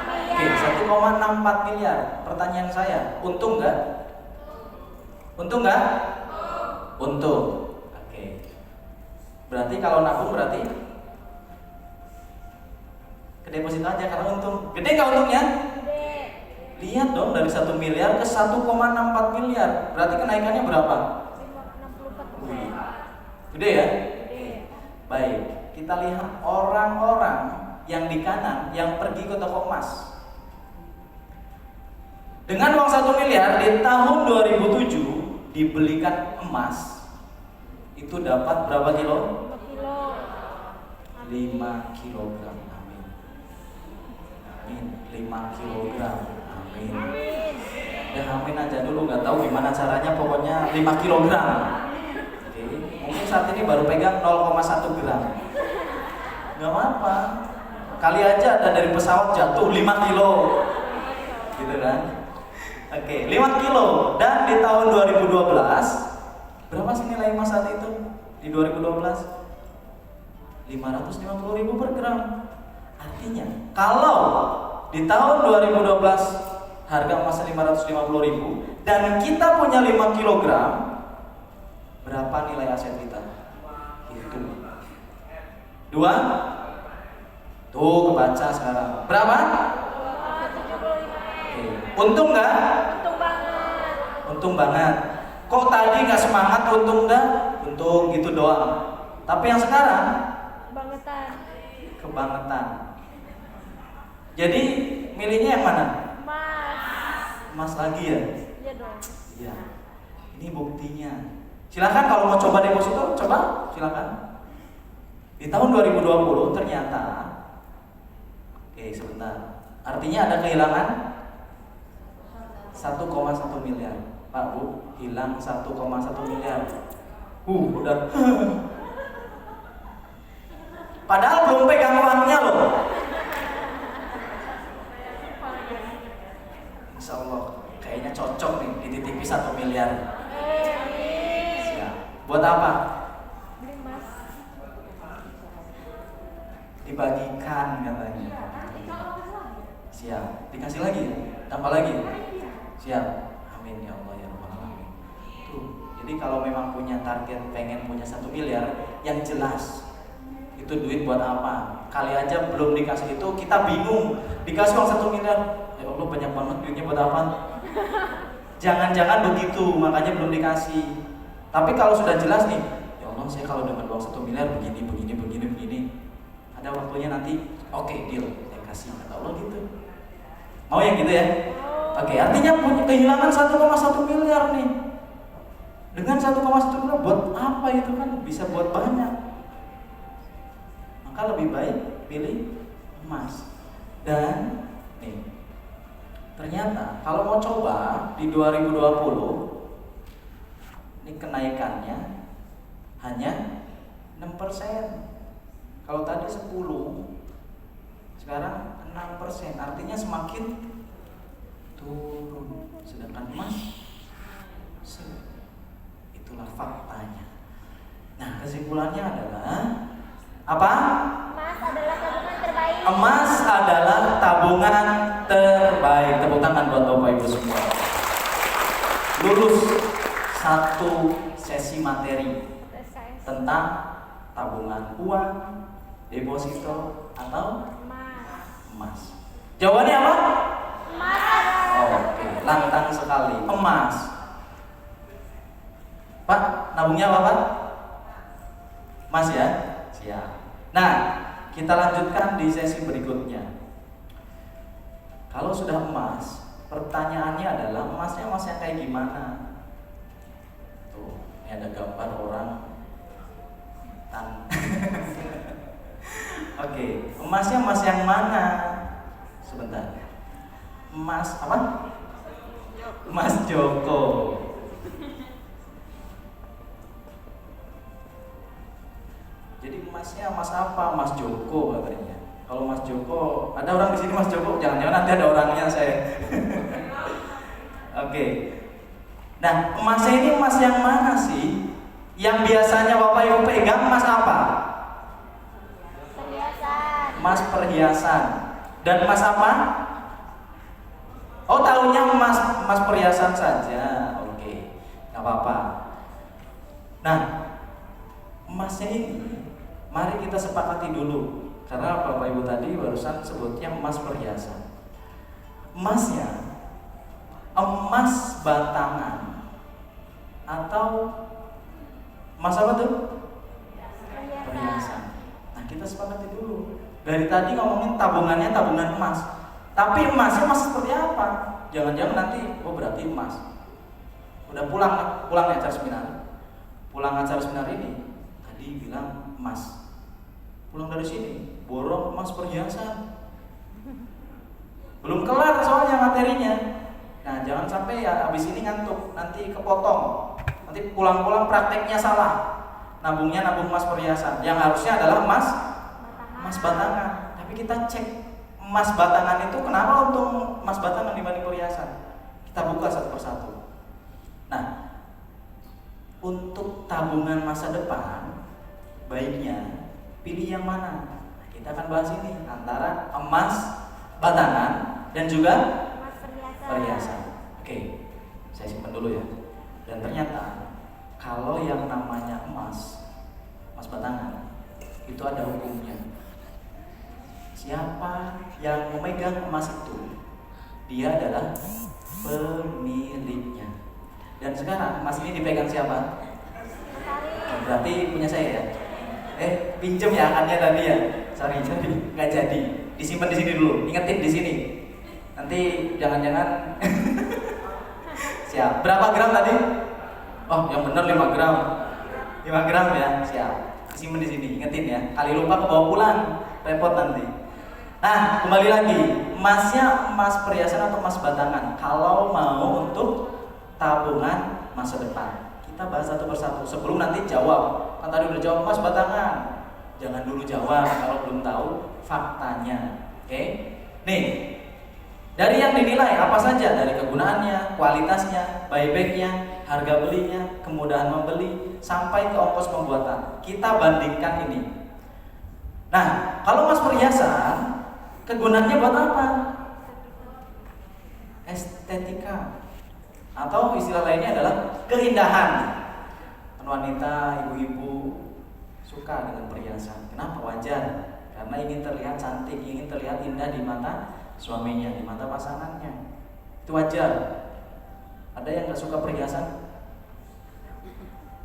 miliar. Oke, 1,64 miliar. Pertanyaan saya, untung nggak? Untung nggak? Untung. Oke. Berarti kalau nabung berarti ke deposito aja karena untung. Gede nggak untungnya? Gede. Lihat dong, dari 1 miliar ke 1,64 miliar. Berarti kenaikannya berapa? 64%. Gede ya? Gede. Baik, kita lihat orang-orang yang di kanan yang pergi ke toko emas. Dengan uang 1 miliar di tahun 2007 dibelikan emas, itu dapat berapa kilo? 5 kilo. 5 kilogram. Amin. Amin. 5 kilogram. Amin. Amin. Ya amin aja dulu, nggak tahu gimana caranya, pokoknya 5 kilogram. Oke. Mungkin saat ini baru pegang 0,1 gram. Nggak apa-apa. Kali aja ada dari pesawat jatuh 5 kilo. Gitu kan? Oke, 5 kilo. Dan di tahun 2012 berapa sih nilai emas saat itu? Di 2012 550.000 per gram. Artinya kalau di tahun 2012 harga emasnya 550.000 dan kita punya 5 kilogram, berapa nilai aset kita? Itu 2. Tuh kebaca sekarang. Berapa? 75. Oke. Untung nggak? Untung banget. Untung banget. Kok tadi nggak semangat untung nggak? Untung gitu doang. Tapi yang sekarang Bangetan. kebangetan. Jadi milihnya yang mana? Emas. Emas lagi ya? Iya dong. Iya. Ini buktinya. Silakan kalau mau coba deposito, coba silakan. Di tahun 2020 ternyata, oke sebentar. Artinya ada kehilangan 1,1 miliar. Pak Bu, hilang 1,1 miliar. Udah. Padahal belum pegang uangnya loh. Insya Allah kayaknya cocok nih dititipi 1 miliar. Siap. Buat apa? Beli emas. Dibagikan katanya. Siap. Dikasih lagi? Tambah lagi? Siap. Amin ya Allah ya Rabbal Alamin. Tuh. Jadi kalau memang punya target pengen punya 1 miliar, yang jelas itu duit buat apa? Kali aja belum dikasih itu kita bingung. Dikasih uang 1 miliar, ya Allah banyak banget duitnya buat apa? Jangan-jangan begitu, makanya belum dikasih. Tapi kalau sudah jelas nih, ya Allah saya kalau dapat uang 1 miliar begini. Ada waktunya nanti, oke, deal, saya kasih, kata Allah gitu. Mau yang gitu ya? Oke, artinya punya kehilangan 1,1 miliar nih. Dengan 1,1 miliar buat apa itu kan? Bisa buat banyak. Maka lebih baik pilih emas. Dan nih, ternyata kalau mau coba di 2020 ini kenaikannya hanya 6%. Kalau tadi 10, sekarang 6%. Artinya semakin turun. Sedangkan emas, itulah faktanya. Nah, kesimpulannya adalah apa? Emas adalah tabungan terbaik. Emas adalah tabungan terbaik. Tepuk tangan buat Bapak Ibu semua. Lulus 1 sesi materi Selesai. tentang tabungan uang, deposito atau emas. Jawabannya apa? Emas adalah Oke, lantang sekali. Emas. Pak, nabungnya apa Pak? Emas ya? Siap. Nah, kita lanjutkan di sesi berikutnya. Kalau sudah emas, pertanyaannya adalah emasnya emas yang kayak gimana? Tuh, ini ada gambar orang Oke, emasnya emas yang mana? Sebentar. Emas apa? Emas Joko. Jadi emasnya emas apa? Mas Joko katanya. Kalau Mas Joko, ada orang di sini Mas Joko? Jangan-jangan nanti ada orangnya saya. Oke. Nah, emasnya ini emas yang mana sih? Yang biasanya Bapak Ibu pegang emas apa? perhiasan. Emas perhiasan. Dan emas apa? Oh, tahunya emas perhiasan saja. Oke, nggak apa-apa. Nah, emasnya ini, mari kita sepakati dulu. Karena Bapak Ibu tadi barusan sebutnya emas perhiasan. Emasnya emas batangan atau emas apa tuh? Perhiasan. Nah, kita sepakati dulu. Dari tadi ngomongin tabungannya tabungan emas. Tapi emasnya emas seperti apa? Jangan-jangan nanti, oh berarti emas. Udah pulang nih acara seminar. Pulang acara seminar ini, tadi bilang emas. Pulang dari sini, borong emas perhiasan. Belum kelar soalnya materinya. Nah, jangan sampai ya abis ini ngantuk, nanti kepotong. Nanti pulang-pulang prakteknya salah. Nabungnya nabung emas perhiasan. Yang harusnya adalah emas batangan. Tapi kita cek emas batangan itu kenapa untung emas batangan dibanding perhiasan. Kita buka satu persatu. Nah, untuk tabungan masa depan, baiknya pilih yang mana? Nah, kita akan bahas ini antara emas batangan dan juga Emas perhiasan. perhiasan. Oke, saya simpan dulu ya. Dan ternyata kalau yang namanya emas batangan itu ada hukumnya. Siapa yang memegang emas itu, dia adalah pemiliknya. Dan sekarang emas ini dipegang siapa? Berarti punya saya ya. Pinjem ya akannya tadi ya. Sorry, nggak jadi. Disimpan di sini dulu. Ingetin di sini. Nanti jangan-jangan. Siap. Berapa gram tadi? Oh, yang benar 5 gram. 5 gram ya. Siap. Disimpan di sini. Ingetin ya. Kali lupa kebawa pulang, repot nanti. Nah, kembali lagi. Emasnya emas perhiasan atau emas batangan? Kalau mau untuk tabungan masa depan. Kita bahas satu persatu sebelum nanti jawab. Kan tadi udah jawab emas batangan. Jangan dulu jawab kalau belum tahu faktanya. Oke? Nih, dari yang dinilai apa saja, dari kegunaannya, kualitasnya, buybacknya, harga belinya, kemudahan membeli, sampai ke ongkos pembuatan. Kita bandingkan ini. Nah, kalau emas perhiasan, kegunaannya buat apa? Estetika, atau istilah lainnya adalah keindahan. Wanita, ibu-ibu suka dengan perhiasan. Kenapa? Wajar, karena ingin terlihat cantik, ingin terlihat indah di mata suaminya, di mata pasangannya. Itu wajar. Ada yang gak suka perhiasan?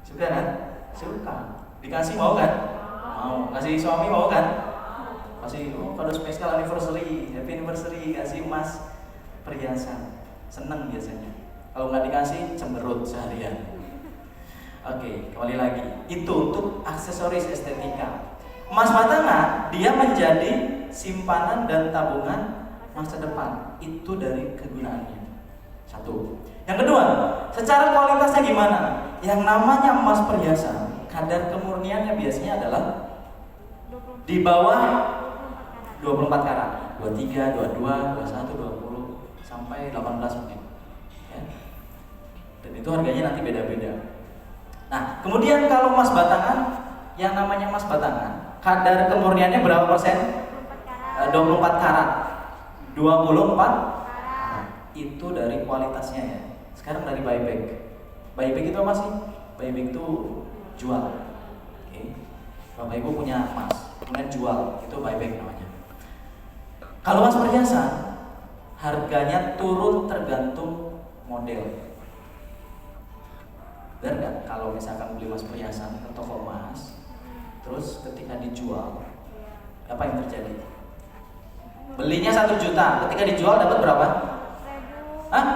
Suka kan? Suka. Dikasih mau kan? Mau. Kasih suami mau kan? Kasih, kado spesial anniversary, happy anniversary, kasih emas perhiasan. Seneng biasanya. Kalau nggak dikasih, cemberut seharian. Oke, kembali lagi. Itu untuk aksesoris estetika. Emas batangan dia menjadi simpanan dan tabungan masa depan. Itu dari kegunaannya. Satu. Yang kedua, secara kualitasnya gimana? Yang namanya emas perhiasan, kadar kemurniannya biasanya adalah di bawah 24 karat, 23, 22, 21, 20 sampai 18 mungkin. Ya. Dan itu harganya nanti beda-beda. Nah, kemudian kalau emas batangan, yang namanya emas batangan, kadar kemurniannya berapa persen? 24 karat. 24 karat. Itu dari kualitasnya ya. Sekarang dari buyback. Buyback itu apa sih? Buyback itu jual. Oke. Bapak Ibu punya emas, kemudian jual, itu buyback namanya. Kalau emas perhiasan, harganya turun tergantung model. Benar nggak? Kalau misalkan beli emas perhiasan ke toko emas, terus ketika dijual, apa yang terjadi? Belinya 1 juta, ketika dijual dapat berapa? Hah?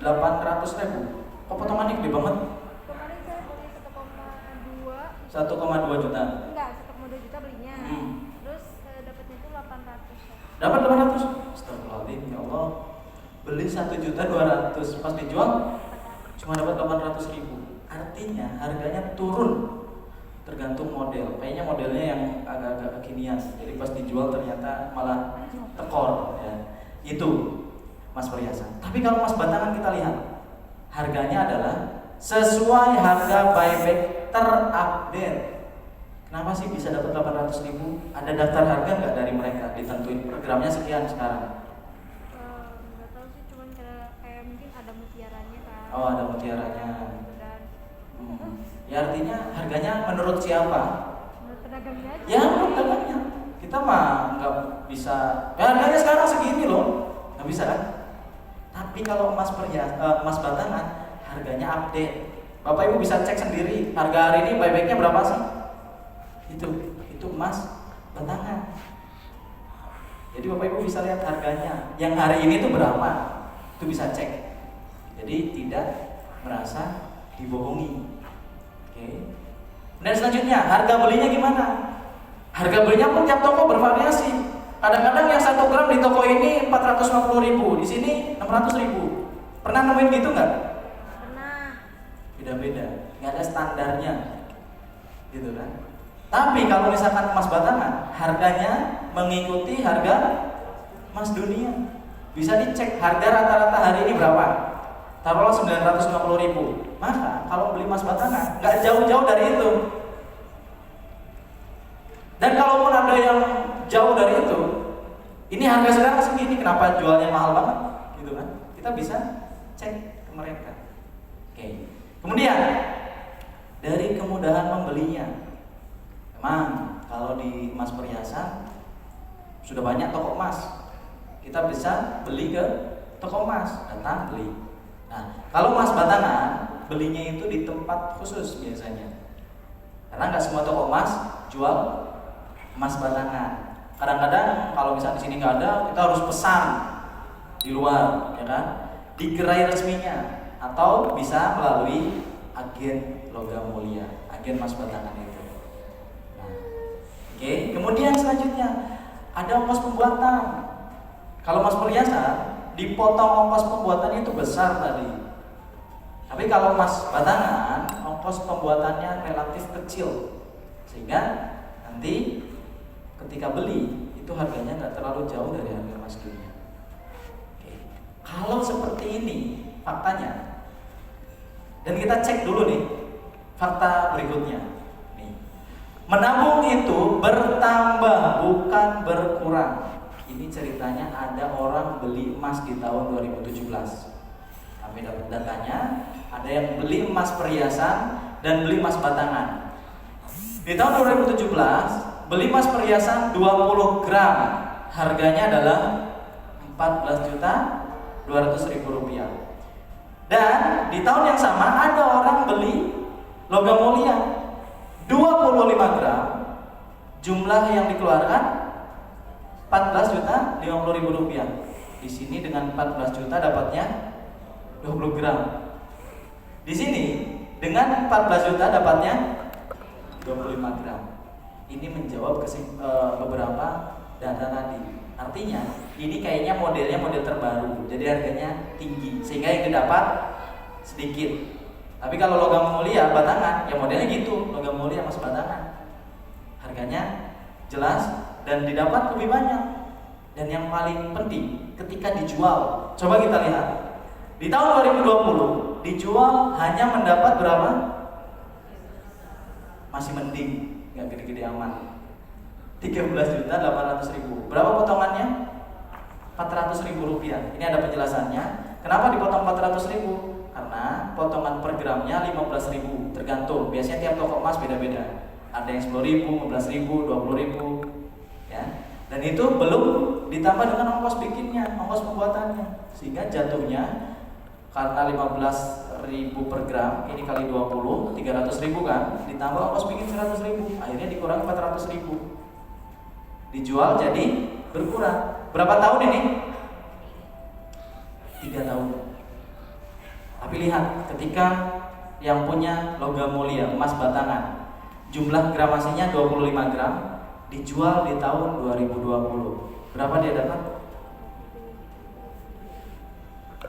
800.000. Kok potongannya gede banget? Kemarin saya beli 1,2. 1,2 juta. Enggak, 1,2 juta belinya. Terus dapatnya itu 800. Dapat 800. Astagfirullahaladzim, ya Allah. Beli 1.200.000, pas dijual cuma dapat 800.000. Artinya harganya turun tergantung model. Kayaknya modelnya yang agak-agak kekinian. Jadi pas dijual ternyata malah tekor ya. Itu emas perhiasan. Tapi kalau emas batangan kita lihat, harganya adalah sesuai harga buyback terupdate. Kenapa sih bisa dapat 800.000? Ada daftar harga nggak dari mereka? Ditentuin programnya sekian sekarang. Nggak tahu sih, cuman kayak mungkin ada mutiaranya kan. Oh, ada mutiaranya. Dan Ya artinya harganya menurut siapa? menurut pedagangnya aja. Ya menurut pedagangnya. Kita mah nggak bisa. Ya, harganya sekarang segini loh, nggak bisa kan? Tapi kalau emas emas batangan, harganya update. Bapak Ibu bisa cek sendiri. Harga hari ini buybacknya berapa sih? Itu emas batangan. Jadi Bapak Ibu bisa lihat harganya. Yang hari ini tuh berapa? Itu bisa cek. Jadi tidak merasa dibohongi. Oke. Dan selanjutnya, harga belinya gimana? Harga belinya pun tiap toko bervariasi. Kadang-kadang yang 1 gram di toko ini 450.000, di sini 600.000. Pernah nemuin gitu nggak? Pernah. Beda-beda, nggak ada standarnya, gitu kan? Tapi kalau misalkan emas batangan, harganya mengikuti harga emas dunia. Bisa dicek harga rata-rata hari ini berapa? Taruhlah 950.000. Maka kalau beli emas batangan, nggak jauh-jauh dari itu. Dan kalaupun ada yang jauh dari itu, ini harga sekarang segini, kenapa jualnya mahal banget? Gitu kan? Kita bisa cek ke mereka. Oke. Kemudian dari kemudahan membelinya. Memang kalau di emas perhiasan sudah banyak toko emas. Kita bisa beli ke toko emas, datang beli. Nah, kalau emas batangan belinya itu di tempat khusus biasanya. Karena nggak semua toko emas jual emas batangan. Kadang-kadang kalau misalnya di sini nggak ada, kita harus pesan di luar, ya kan? Di gerai resminya, atau bisa melalui agen logam mulia, agen emas batangan itu. Nah, oke. Kemudian selanjutnya ada ongkos pembuatan. Kalau emas perhiasan dipotong ongkos pembuatannya itu besar tadi. Tapi kalau emas batangan, ongkos pembuatannya relatif kecil, sehingga nanti ketika beli itu harganya nggak terlalu jauh dari harga emas dunia. Oke. Kalau seperti ini faktanya, Dan kita cek dulu nih fakta berikutnya. Nih. Menabung itu bertambah bukan berkurang. Ini ceritanya ada orang beli emas di tahun 2017. Kami dapat datanya, ada yang beli emas perhiasan dan beli emas batangan. Di tahun 2017, beli emas perhiasan 20 gram, harganya adalah 14.200.000 rupiah. Dan di tahun yang sama ada orang beli logam mulia 25 gram, jumlah yang dikeluarkan 14.050.000 rupiah. Di sini dengan 14 juta dapatnya 20 gram. Di sini dengan 14 juta dapatnya 25 gram. Ini menjawab beberapa data tadi. Artinya ini kayaknya modelnya model terbaru, jadi harganya tinggi sehingga yang didapat sedikit. Tapi kalau logam mulia batangan, ya modelnya gitu, logam mulia mas batangan, harganya jelas dan didapat lebih banyak. Dan yang paling penting ketika dijual, coba kita lihat di tahun 2020 dijual hanya mendapat berapa? Masih mending, nggak gede-gede amat. 13.800.000. Berapa potongannya? 400.000 rupiah. Ini ada penjelasannya. Kenapa dipotong 400.000? Karena potongan per gramnya 15.000, tergantung. Biasanya tiap toko emas beda-beda. Ada yang 10.000, 15.000, 20.000, ya. Dan itu belum ditambah dengan ongkos bikinnya, ongkos pembuatannya. Sehingga jatuhnya karena 15.000 per gram, ini kali 20, 300.000 kan, ditambah ongkos bikin 100.000, akhirnya dikurangi 400.000. Dijual jadi berkurang. Berapa tahun ini? 3 tahun. Tapi lihat, ketika yang punya logam mulia emas batangan, jumlah gramasinya 25 gram, dijual di tahun 2020. Berapa dia dapat?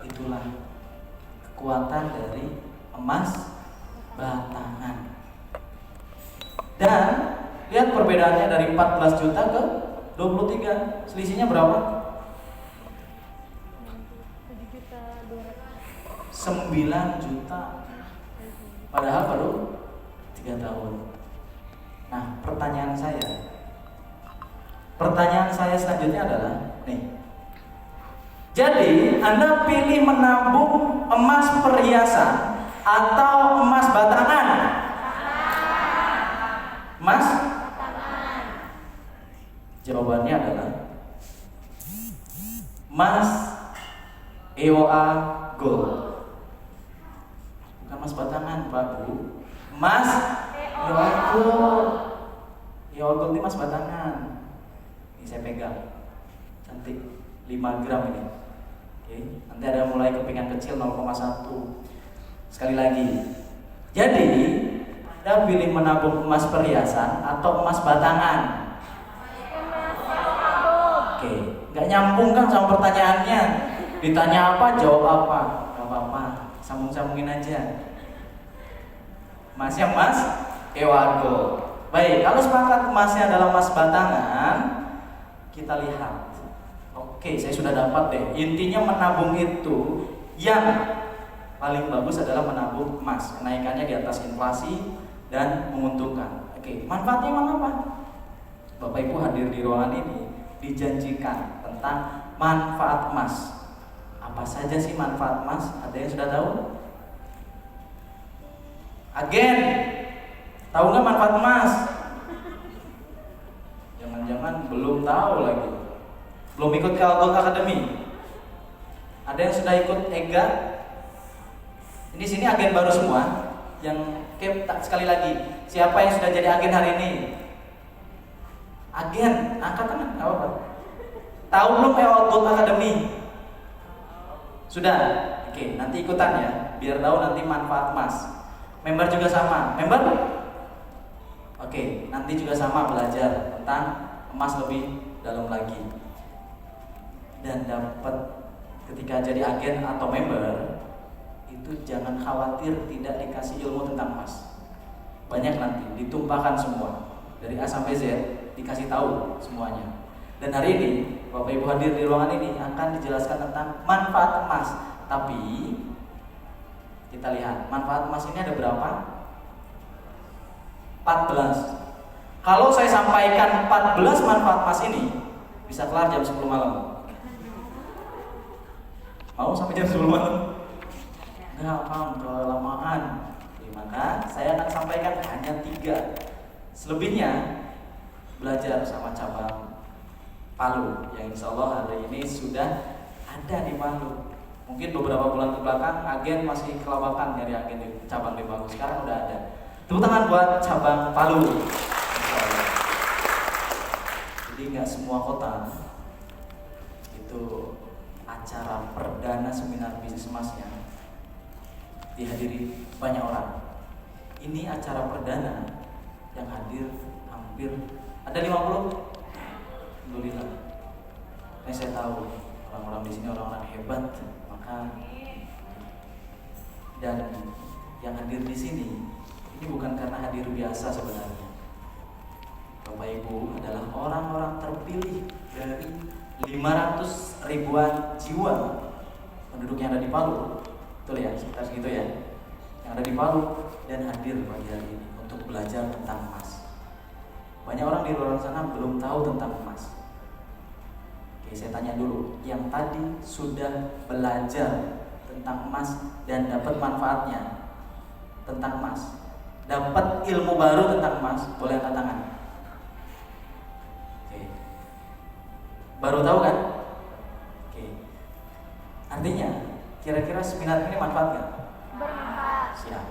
Itulah kekuatan dari emas batangan. Dan lihat perbedaannya dari 14 juta ke 23. Selisihnya berapa? 9 juta. Padahal baru 3 tahun. Nah, pertanyaan saya selanjutnya adalah nih. Jadi, Anda pilih menabung emas perhiasan atau emas batangan? Emas? Jawabannya adalah emas EOA Gold. Bukan emas batangan, Pak Bu. Emas EOA Gold. EOA Gold ini emas batangan. Ini saya pegang. Cantik, 5 gram ini. Oke, nanti ada mulai kepingan kecil 0,1. Sekali lagi. Jadi, Anda pilih menabung emas perhiasan atau emas batangan? Oke, nggak nyambung kan sama pertanyaannya. Ditanya apa, jawab apa? Gak apa-apa, sambung-sambungin aja. Emasnya emas EOA Gold. Baik, kalau sepakat emasnya adalah emas batangan, kita lihat. Oke, saya sudah dapat deh. Intinya menabung itu yang paling bagus adalah menabung emas. Kenaikannya di atas inflasi dan menguntungkan. Oke, manfaatnya emang apa? Bapak Ibu hadir di ruangan ini dijanjikan tentang manfaat emas. Apa saja sih manfaat emas? Ada yang sudah tahu? Agen, tahu nggak manfaat emas? Jangan-jangan belum tahu lagi. Belum ikut ke Gold Academy? Ada yang sudah ikut EGA? Ini sini agen baru semua. Yang sekali lagi, siapa yang sudah jadi agen hari ini? Agen, angkat tangan, nggak apa-apa. Tahu belum Gold Academy? Sudah? Oke, nanti ikutan ya, biar tahu nanti manfaat emas. Member juga sama, member? Oke, nanti juga sama belajar tentang emas lebih dalam lagi. Dan dapat ketika jadi agen atau member, itu jangan khawatir tidak dikasih ilmu tentang emas. Banyak nanti, ditumpahkan semua. Dari A sampai Z, dikasih tahu semuanya. Dan hari ini, Bapak Ibu hadir di ruangan ini akan dijelaskan tentang manfaat emas. Tapi Kita lihat manfaat emas ini ada berapa? 14. Kalau saya sampaikan 14 manfaat emas ini, bisa kelar jam 10 malam. Mau sampai jam 10 malam? Gampang, kelamaan. Maka saya akan sampaikan hanya 3. Selebihnya belajar sama cabang Palu yang insya Allah hari ini sudah ada di Palu. Mungkin beberapa bulan ke belakang agen masih kelabakan dari agen di cabang di Palu. Sekarang udah ada. Tepuk tangan buat cabang Palu. Jadi nggak semua kota itu acara perdana seminar bisnis emasnya dihadiri banyak orang. Ini acara perdana yang hadir hampir ada 50. Alhamdulillah. Ini saya tahu orang-orang di sini orang-orang hebat, maka dan yang hadir di sini ini bukan karena hadir biasa sebenarnya. Bapak Ibu adalah orang-orang terpilih dari 500 ribuan jiwa penduduk yang ada di Palu. Betul ya, sekitar segitu ya. Yang ada di Palu dan hadir pagi hari ini untuk belajar tentang emas. Banyak orang di luar sana belum tahu tentang emas. Oke, saya tanya dulu, yang tadi sudah belajar tentang emas dan dapat manfaatnya tentang emas, dapat ilmu baru tentang emas, boleh angkat tangan. Oke. Baru tahu kan? Oke. Artinya, kira-kira seminar ini manfaat nggak? Bermanfaat. Siap.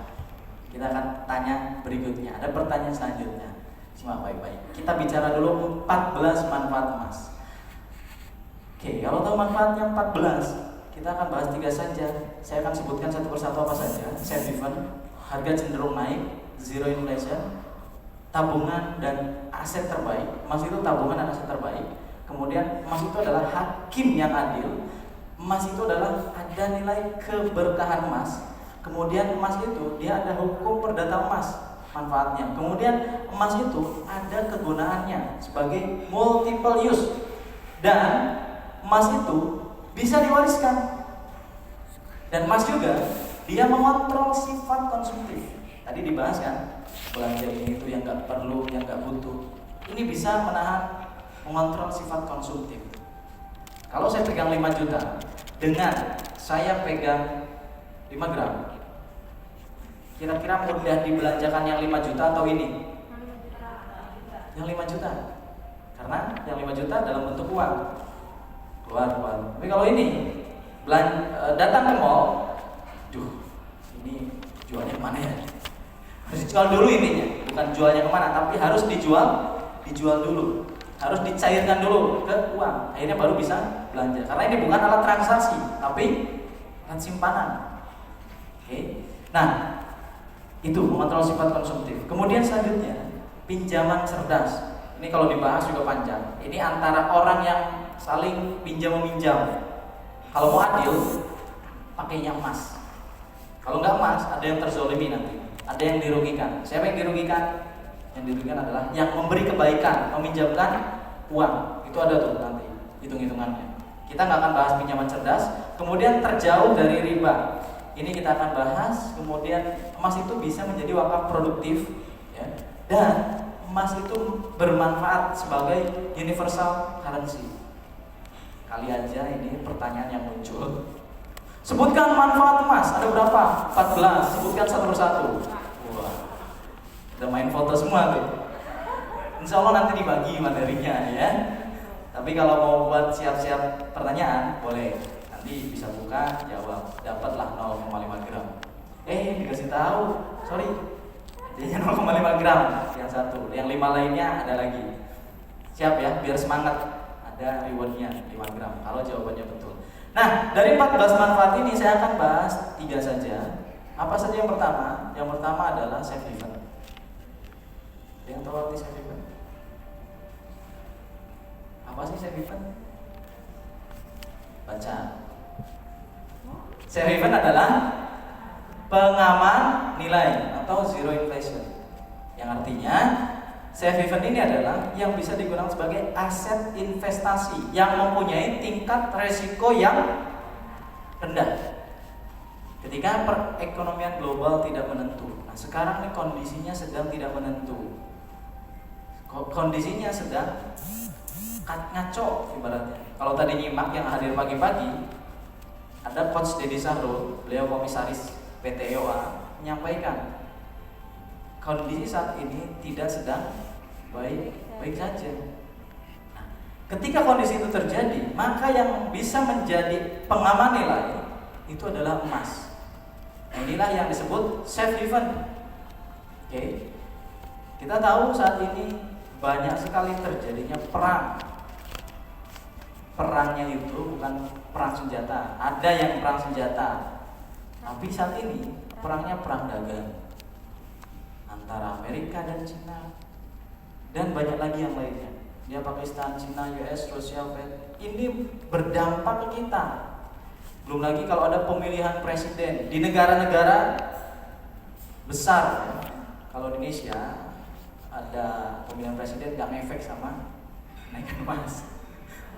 Kita akan tanya berikutnya. Ada pertanyaan selanjutnya. Simak baik-baik. Kita bicara dulu 14 manfaat emas. Oke, kalau tahu manfaatnya 14, kita akan bahas 3 saja. Saya akan sebutkan satu persatu apa saja. Safe haven, harga cenderung naik, zero inflation, tabungan dan aset terbaik. Emas itu tabungan dan aset terbaik. Kemudian emas itu adalah hakim yang adil. Emas itu adalah ada nilai keberkahan emas. Kemudian emas itu dia ada hukum perdata emas manfaatnya. Kemudian emas itu ada kegunaannya sebagai multiple use. Dan emas itu bisa diwariskan. Dan emas juga dia mengontrol sifat konsumtif. Tadi dibahas kan, belanja ini itu yang nggak perlu, yang nggak butuh. Ini bisa menahan, mengontrol sifat konsumtif. Kalau saya pegang 5 juta dengan saya pegang 5 gram, kira-kira mudah dibelanjakan yang 5 juta atau ini? Yang 5 juta. Karena yang 5 juta dalam bentuk uang. Keluar. Tapi kalau ini datang ke mall, ini jualnya kemana ya? Harus dijual dulu ininya, bukan jualnya kemana, tapi harus dijual dulu, harus dicairkan dulu ke uang. Akhirnya baru bisa belanja. Karena ini bukan alat transaksi, tapi alat simpanan. Oke. Nah, itu mengontrol sifat konsumtif. Kemudian selanjutnya pinjaman cerdas. Ini kalau dibahas juga panjang. Ini antara orang yang saling pinjam meminjam. Kalau mau adil, pakainya emas. Kalau nggak emas, ada yang terzolimi nanti, ada yang dirugikan. Siapa yang dirugikan? Yang dirugikan adalah yang memberi kebaikan, meminjamkan uang. Itu ada tuh nanti hitung-hitungannya. Kita nggak akan bahas pinjaman cerdas. Kemudian terjauh dari riba. Ini kita akan bahas. Kemudian emas itu bisa menjadi wakaf produktif, ya. Dan emas itu bermanfaat sebagai universal currency. Kali aja ini pertanyaan yang muncul. Sebutkan manfaat emas, ada berapa? 14, sebutkan satu persatu. Wah, udah main foto semua tuh. Insya Allah nanti dibagi materinya ya. Tapi kalau mau buat siap-siap pertanyaan, boleh. Nanti bisa buka, jawab. Dapatlah 0,5 gram. Dikasih tahu, sorry. Jadinya 0,5 gram yang satu. Yang 5 lainnya ada lagi. Siap ya, biar semangat. Ada rewardnya 5 gram kalau jawabannya betul. Nah, dari 14 manfaat ini saya akan bahas 3 saja. Apa saja yang pertama? Yang pertama adalah safe haven. Ada yang tahu arti safe haven? Apa sih safe haven? Baca. Safe haven adalah pengaman nilai atau zero inflation. Yang artinya safe haven ini adalah yang bisa digunakan sebagai aset investasi yang mempunyai tingkat resiko yang rendah. Ketika perekonomian global tidak menentu. Nah, sekarang nih kondisinya sedang tidak menentu. Kondisinya sedang ngaco ibaratnya. Kalau tadi nyimak yang hadir pagi-pagi, ada Coach Deddy Sahrul, beliau komisaris PT EOA, menyampaikan kondisi saat ini tidak sedang baik saja. Nah, ketika kondisi itu terjadi, maka yang bisa menjadi pengaman nilai itu adalah emas. Nah, inilah yang disebut safe haven. Oke. Kita tahu saat ini banyak sekali terjadinya perang. Perangnya itu bukan perang senjata. Ada yang perang senjata. Tapi saat ini perangnya perang dagang antara Amerika dan Cina dan banyak lagi yang lainnya. Dia Pakistan, Cina, US, Rusia, ini berdampak ke kita. Belum lagi kalau ada pemilihan presiden di negara-negara besar, ya. Kalau di Indonesia ada pemilihan presiden nggak ngefek sama naikkan emas.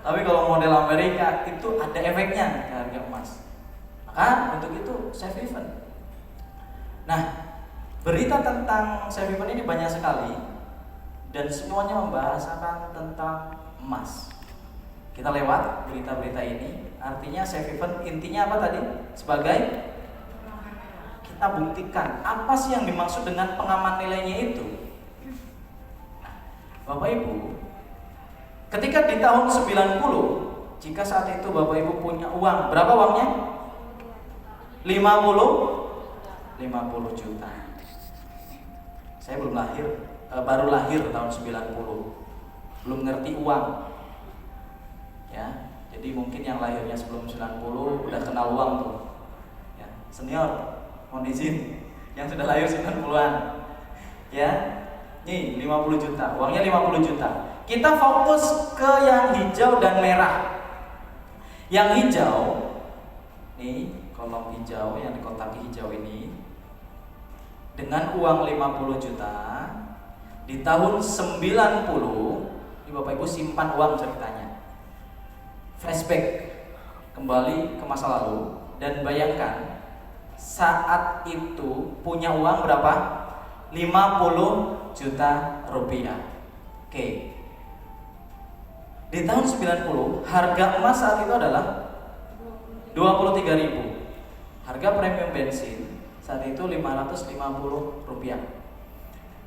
Tapi kalau model Amerika itu ada efeknya ke harga emas. Maka untuk itu safe haven. Nah, berita tentang safe haven ini banyak sekali dan semuanya membahasakan tentang emas. Kita lewat berita-berita ini. Artinya safe haven intinya apa tadi? Sebagai kita buktikan apa sih yang dimaksud dengan pengaman nilainya itu. Bapak Ibu, ketika di tahun 90, jika saat itu Bapak Ibu punya uang, berapa uangnya? 50 juta. Saya belum lahir, baru lahir tahun 90. Belum ngerti uang. Ya, jadi mungkin yang lahirnya sebelum 90 udah kenal uang tuh. Ya, senior, mohon izin yang sudah lahir 90-an. Ya. Nih 50 juta, uangnya 50 juta. Kita fokus ke yang hijau dan merah. Yang hijau, nih kolom hijau yang dikotaki hijau ini, dengan uang 50 juta di tahun 90, ini Bapak Ibu simpan uang ceritanya. Flashback kembali ke masa lalu dan bayangkan saat itu punya uang berapa? 50 juta rupiah. Oke. Di tahun 90 harga emas saat itu adalah 23.000. Harga premium bensin saat itu 550 rupiah.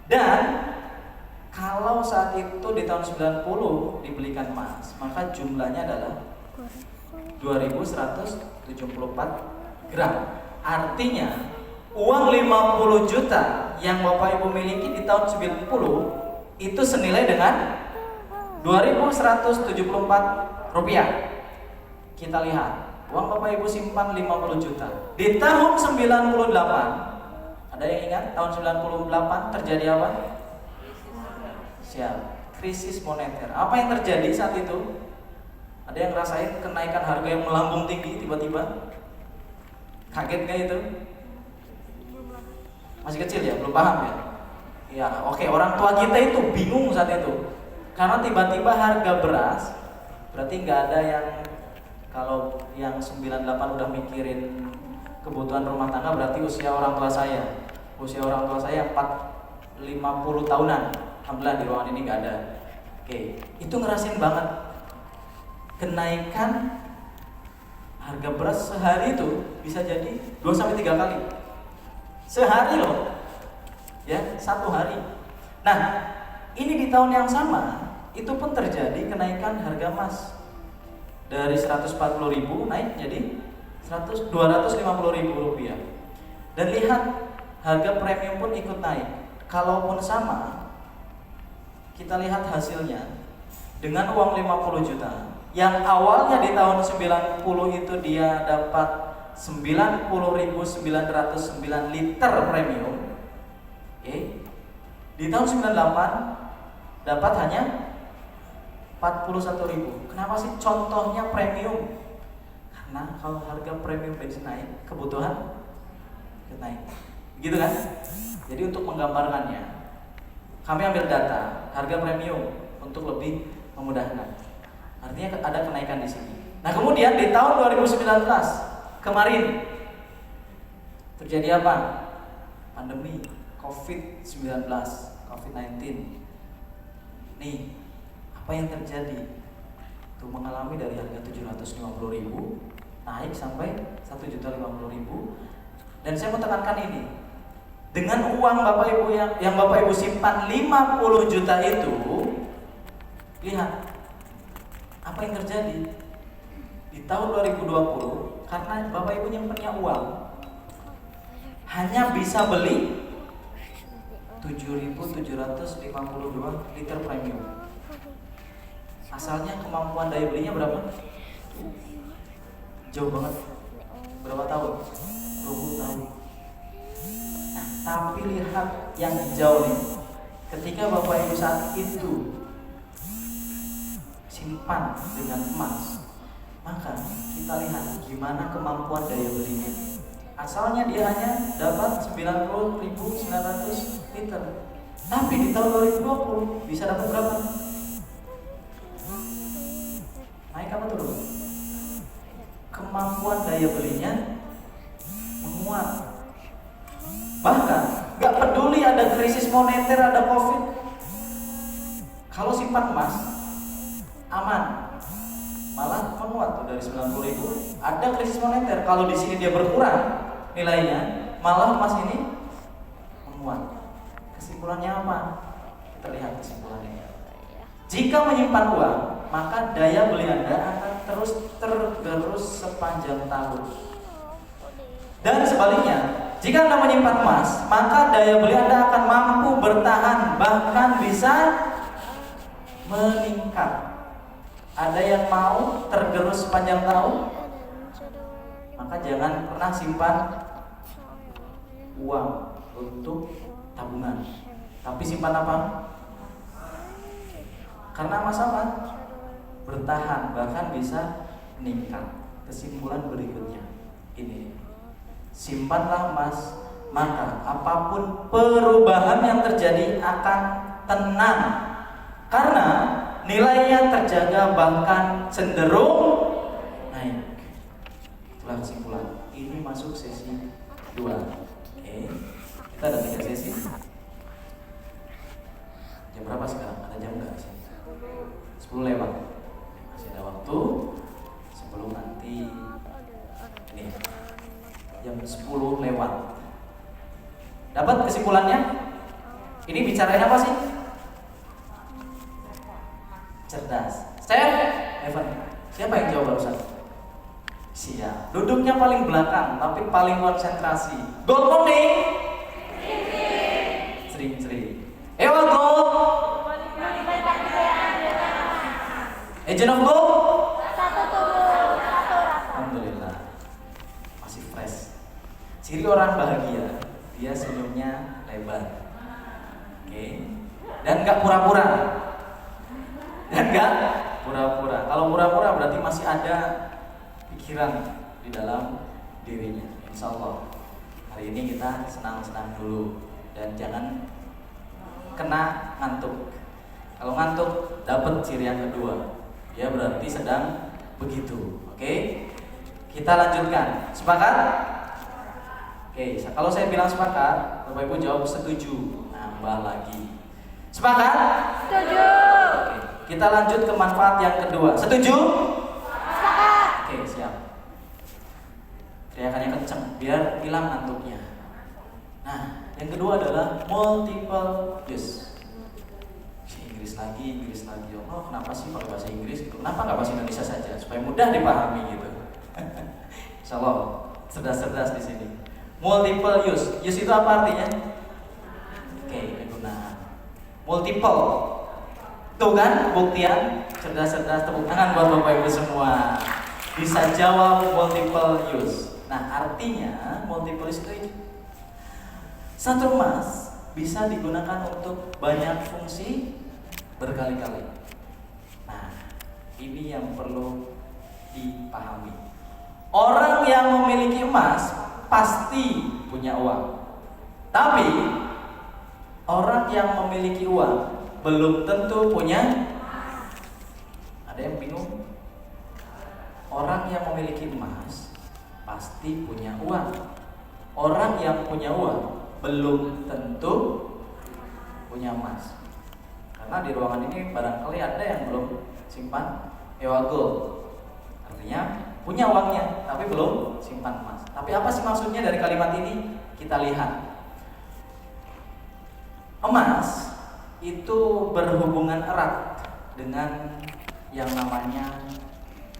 Dan kalau saat itu di tahun 90 dibelikan emas, maka jumlahnya adalah 2174 gram. Artinya uang 50 juta yang Bapak Ibu miliki di tahun 90 itu senilai dengan 2174 rupiah. Kita lihat, uang Bapak Ibu simpan 50 juta. Di tahun 98, ada yang ingat tahun 98 terjadi apa? Siap, krisis moneter. Apa yang terjadi saat itu? Ada yang ngerasain kenaikan harga yang melambung tinggi tiba-tiba? Kaget gak itu? Masih kecil ya, belum paham ya? Ya, oke, orang tua kita itu bingung saat itu. Karena tiba-tiba harga beras, berarti nggak ada yang, kalau yang 98 udah mikirin kebutuhan rumah tangga, berarti usia orang tua saya. Usia orang tua saya 50 tahunan. Alhamdulillah di ruangan ini nggak ada. Oke, itu ngerasain banget kenaikan harga beras sehari itu bisa jadi 2-3 kali. Sehari loh. Ya, satu hari. Nah, ini di tahun yang sama itu pun terjadi kenaikan harga emas. Dari 140.000 naik jadi 250.000 rupiah. Dan lihat harga premium pun ikut naik. Kalaupun sama, kita lihat hasilnya dengan uang 50 juta yang awalnya di tahun 90 itu dia dapat 90.909 liter premium. Di tahun 98 dapat hanya 41.000. Kenapa sih contohnya premium? Karena kalau harga premium bensin naik, kebutuhan naik. Gitu kan? Jadi untuk menggambarkannya, kami ambil data harga premium untuk lebih memudahkan. Artinya ada kenaikan di sini. Nah, kemudian di tahun 2019 kemarin Terjadi apa? Pandemi COVID-19. Nih, apa yang terjadi? Tuh mengalami dari harga 750.000 naik sampai 1.050.000. Dan saya mau tekankan ini, dengan uang Bapak Ibu yang Bapak Ibu simpan 50 juta itu, lihat apa yang terjadi di tahun 2020. Karena Bapak Ibu nyimpennya uang, hanya bisa beli 7.752 liter premium. Asalnya kemampuan daya belinya berapa? Jauh banget. Berapa tahun? 20 tahun. Nah, tapi lihat yang hijau nih. Ketika Bapak Ibu saat itu simpan dengan emas, maka kita lihat gimana kemampuan daya belinya. Asalnya dia hanya dapat 90.900 liter. Tapi di tahun 2020 bisa dapat berapa? Naik apa turun? Kemampuan daya belinya menguat. Bahkan gak peduli ada krisis moneter, ada COVID, kalau simpan emas aman, malah menguat tuh dari 90.000. Ada krisis moneter, kalau di sini dia berkurang nilainya, malah emas ini menguat. Kesimpulannya apa? Kita lihat kesimpulannya. Jika menyimpan uang, maka daya beli Anda akan terus tergerus sepanjang tahun. Dan sebaliknya, jika Anda menyimpan emas, maka daya beli Anda akan mampu bertahan, bahkan bisa meningkat. Ada yang mau tergerus sepanjang tahun? Maka jangan pernah simpan uang untuk tabungan, tapi simpan apa? Karena emas apa? Bertahan, bahkan bisa meningkat. Kesimpulan berikutnya ini, simpanlah emas, maka apapun perubahan yang terjadi akan tenang, karena nilainya terjaga bahkan cenderung naik. Itulah kesimpulan. Ini masuk sesi 2. Oke, kita ada 3 sesi. Jam berapa sekarang? Ada jam nggak sih? 10 lewat. Masih ada waktu sebelum nanti ini jam 10 lewat. Dapat kesimpulannya? Ini bicarain apa sih? Cerdas. Steph, Evan. Siapa yang jawab barusan? Siap. Duduknya paling belakang tapi paling konsentrasi. Gold morning. Sering-sering. Ewa gold. Agent of gold. Alhamdulillah. Masih fresh. Ciri orang bahagia, dia senyumnya lebar. Oke. Dan gak pura-pura. Kalau pura-pura berarti masih ada pikiran di dalam dirinya. Insya Allah hari ini kita senang-senang dulu dan jangan kena ngantuk. Kalau ngantuk dapat ciri yang kedua, ya berarti sedang begitu. Oke, kita lanjutkan. Sepakat? Oke, kalau saya bilang sepakat, Bapak Ibu jawab setuju. Nambah lagi. Sepakat? Setuju. Oke, kita lanjut ke manfaat yang kedua. Setuju? Sepakat. Oke, siap. Teriakannya kenceng biar hilang ngantuknya. Nah, yang kedua adalah multiple use. Inggris lagi. Oh, kenapa sih pakai bahasa Inggris? Kenapa nggak bahasa Indonesia saja supaya mudah dipahami gitu? Insyaallah cerdas-cerdas di sini. Multiple use. Use itu apa artinya? Oke, kegunaan. Multiple. Tuh kan buktian cerdas-cerdas, tepuk tangan buat Bapak Ibu semua. Bisa jawab multiple use. Nah, artinya multiple use itu satu emas bisa digunakan untuk banyak fungsi berkali-kali. Nah, ini yang perlu dipahami. Orang yang memiliki emas pasti punya uang. Tapi orang yang memiliki uang belum tentu punya. Ada yang bingung? Orang yang memiliki emas pasti punya uang. orang yang punya uang belum tentu punya emas. Karena di ruangan ini barangkali ada yang belum simpan Ewa Gold. Artinya punya uangnya tapi belum simpan emas. Tapi apa sih maksudnya dari kalimat ini? Kita lihat. Emas itu berhubungan erat dengan yang namanya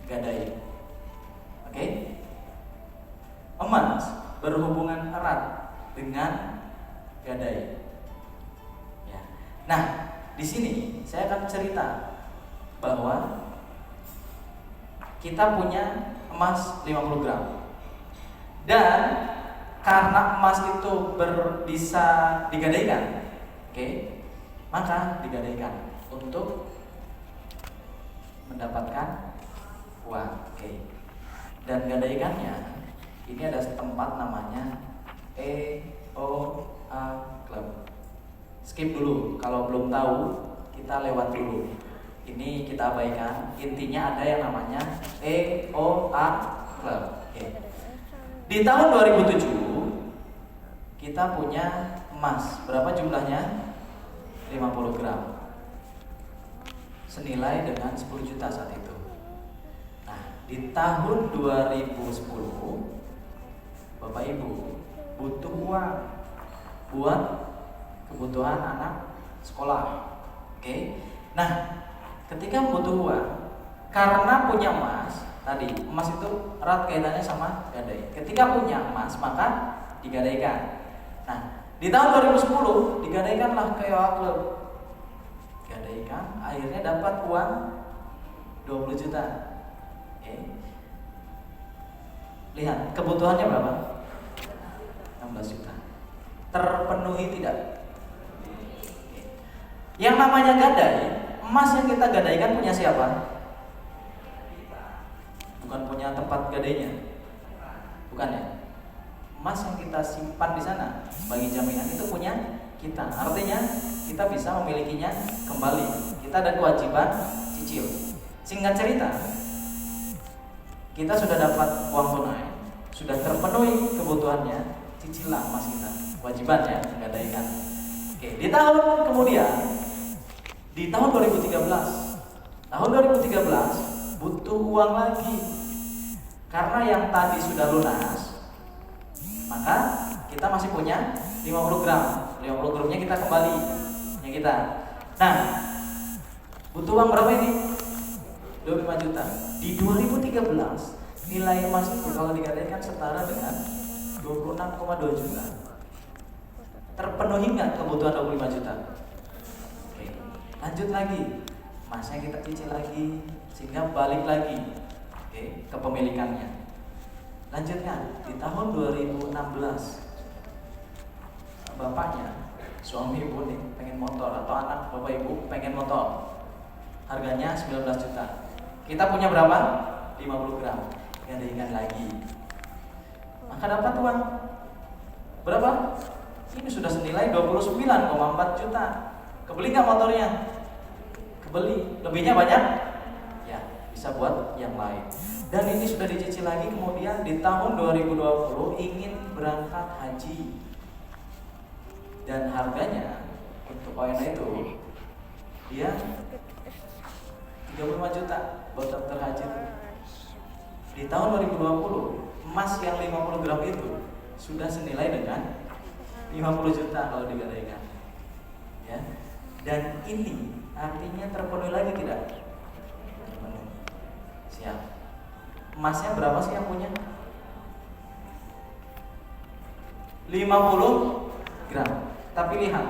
gadai. Oke? Emas berhubungan erat dengan gadai. Ya. Nah, di sini saya akan cerita bahwa kita punya emas 50 gram. Dan karena emas itu bisa digadaikan, oke, maka digadaikan untuk mendapatkan uang, oke. Dan gadaikannya ini ada tempat namanya EOA Club. Skip dulu, kalau belum tahu kita lewat dulu. Ini kita abaikan. Intinya ada yang namanya EOA Club. Oke. Di tahun 2007 kita punya emas. Berapa jumlahnya? 50 gram. Senilai dengan 10 juta saat itu. Nah, di tahun 2010 Bapak Ibu butuh uang buat kebutuhan anak sekolah. Oke. Nah, ketika butuh uang karena punya emas, tadi emas itu erat kaitannya sama gadai. Ketika punya emas maka digadaikan. Nah, di tahun 2010 digadaikanlah ke Ewa Club. Gadaikan, akhirnya dapat uang 20 juta. Oke. Lihat, kebutuhannya berapa? 16 juta. Terpenuhi tidak? Oke. Yang namanya gadai, emas yang kita gadaikan punya siapa? Bukan punya tempat gadainya. Bukan ya? Emas yang kita simpan di sana bagi jaminan itu punya kita. Artinya kita bisa memilikinya kembali. Kita ada kewajiban cicil. Singkat cerita, kita sudah dapat uang tunai, sudah terpenuhi kebutuhannya, cicilah emas kita. Kewajiban ya, menggadaikan. Oke, di tahun kemudian, di tahun 2013, tahun 2013 butuh uang lagi. Karena yang tadi sudah lunas, maka kita masih punya 50 gram. 50 gramnya kita kembali yang kita. Nah, butuh uang berapa ini? 25 juta. Di 2013 nilai emas itu kalau digadaikan setara dengan 26,2 juta. Terpenuhi nggak kebutuhan 25 juta? Oke, lanjut lagi. Emasnya kita cicil lagi sehingga balik lagi, oke, kepemilikannya. Lanjutkan di tahun 2016 bapaknya, suami ibu nih pengen motor atau anak bapak ibu pengen motor, harganya 19 juta. Kita punya berapa? 50 gram. Gadaikan lagi, maka dapat uang berapa? Ini sudah senilai 29,4 juta. Kebeli nggak motornya? Kebeli. Lebihnya banyak? Ya, bisa buat yang lain. Dan ini sudah dicicil lagi. Kemudian di tahun 2020 ingin berangkat haji. Dan harganya untuk ONA itu dia 35 juta buat daftar haji. Di tahun 2020 emas yang 50 gram itu sudah senilai dengan 50 juta kalau digadaikan. Ya. Dan ini artinya terpenuhi lagi tidak? Terpenuhi. Siap. Emasnya berapa sih yang punya? 50 gram. Tapi lihat,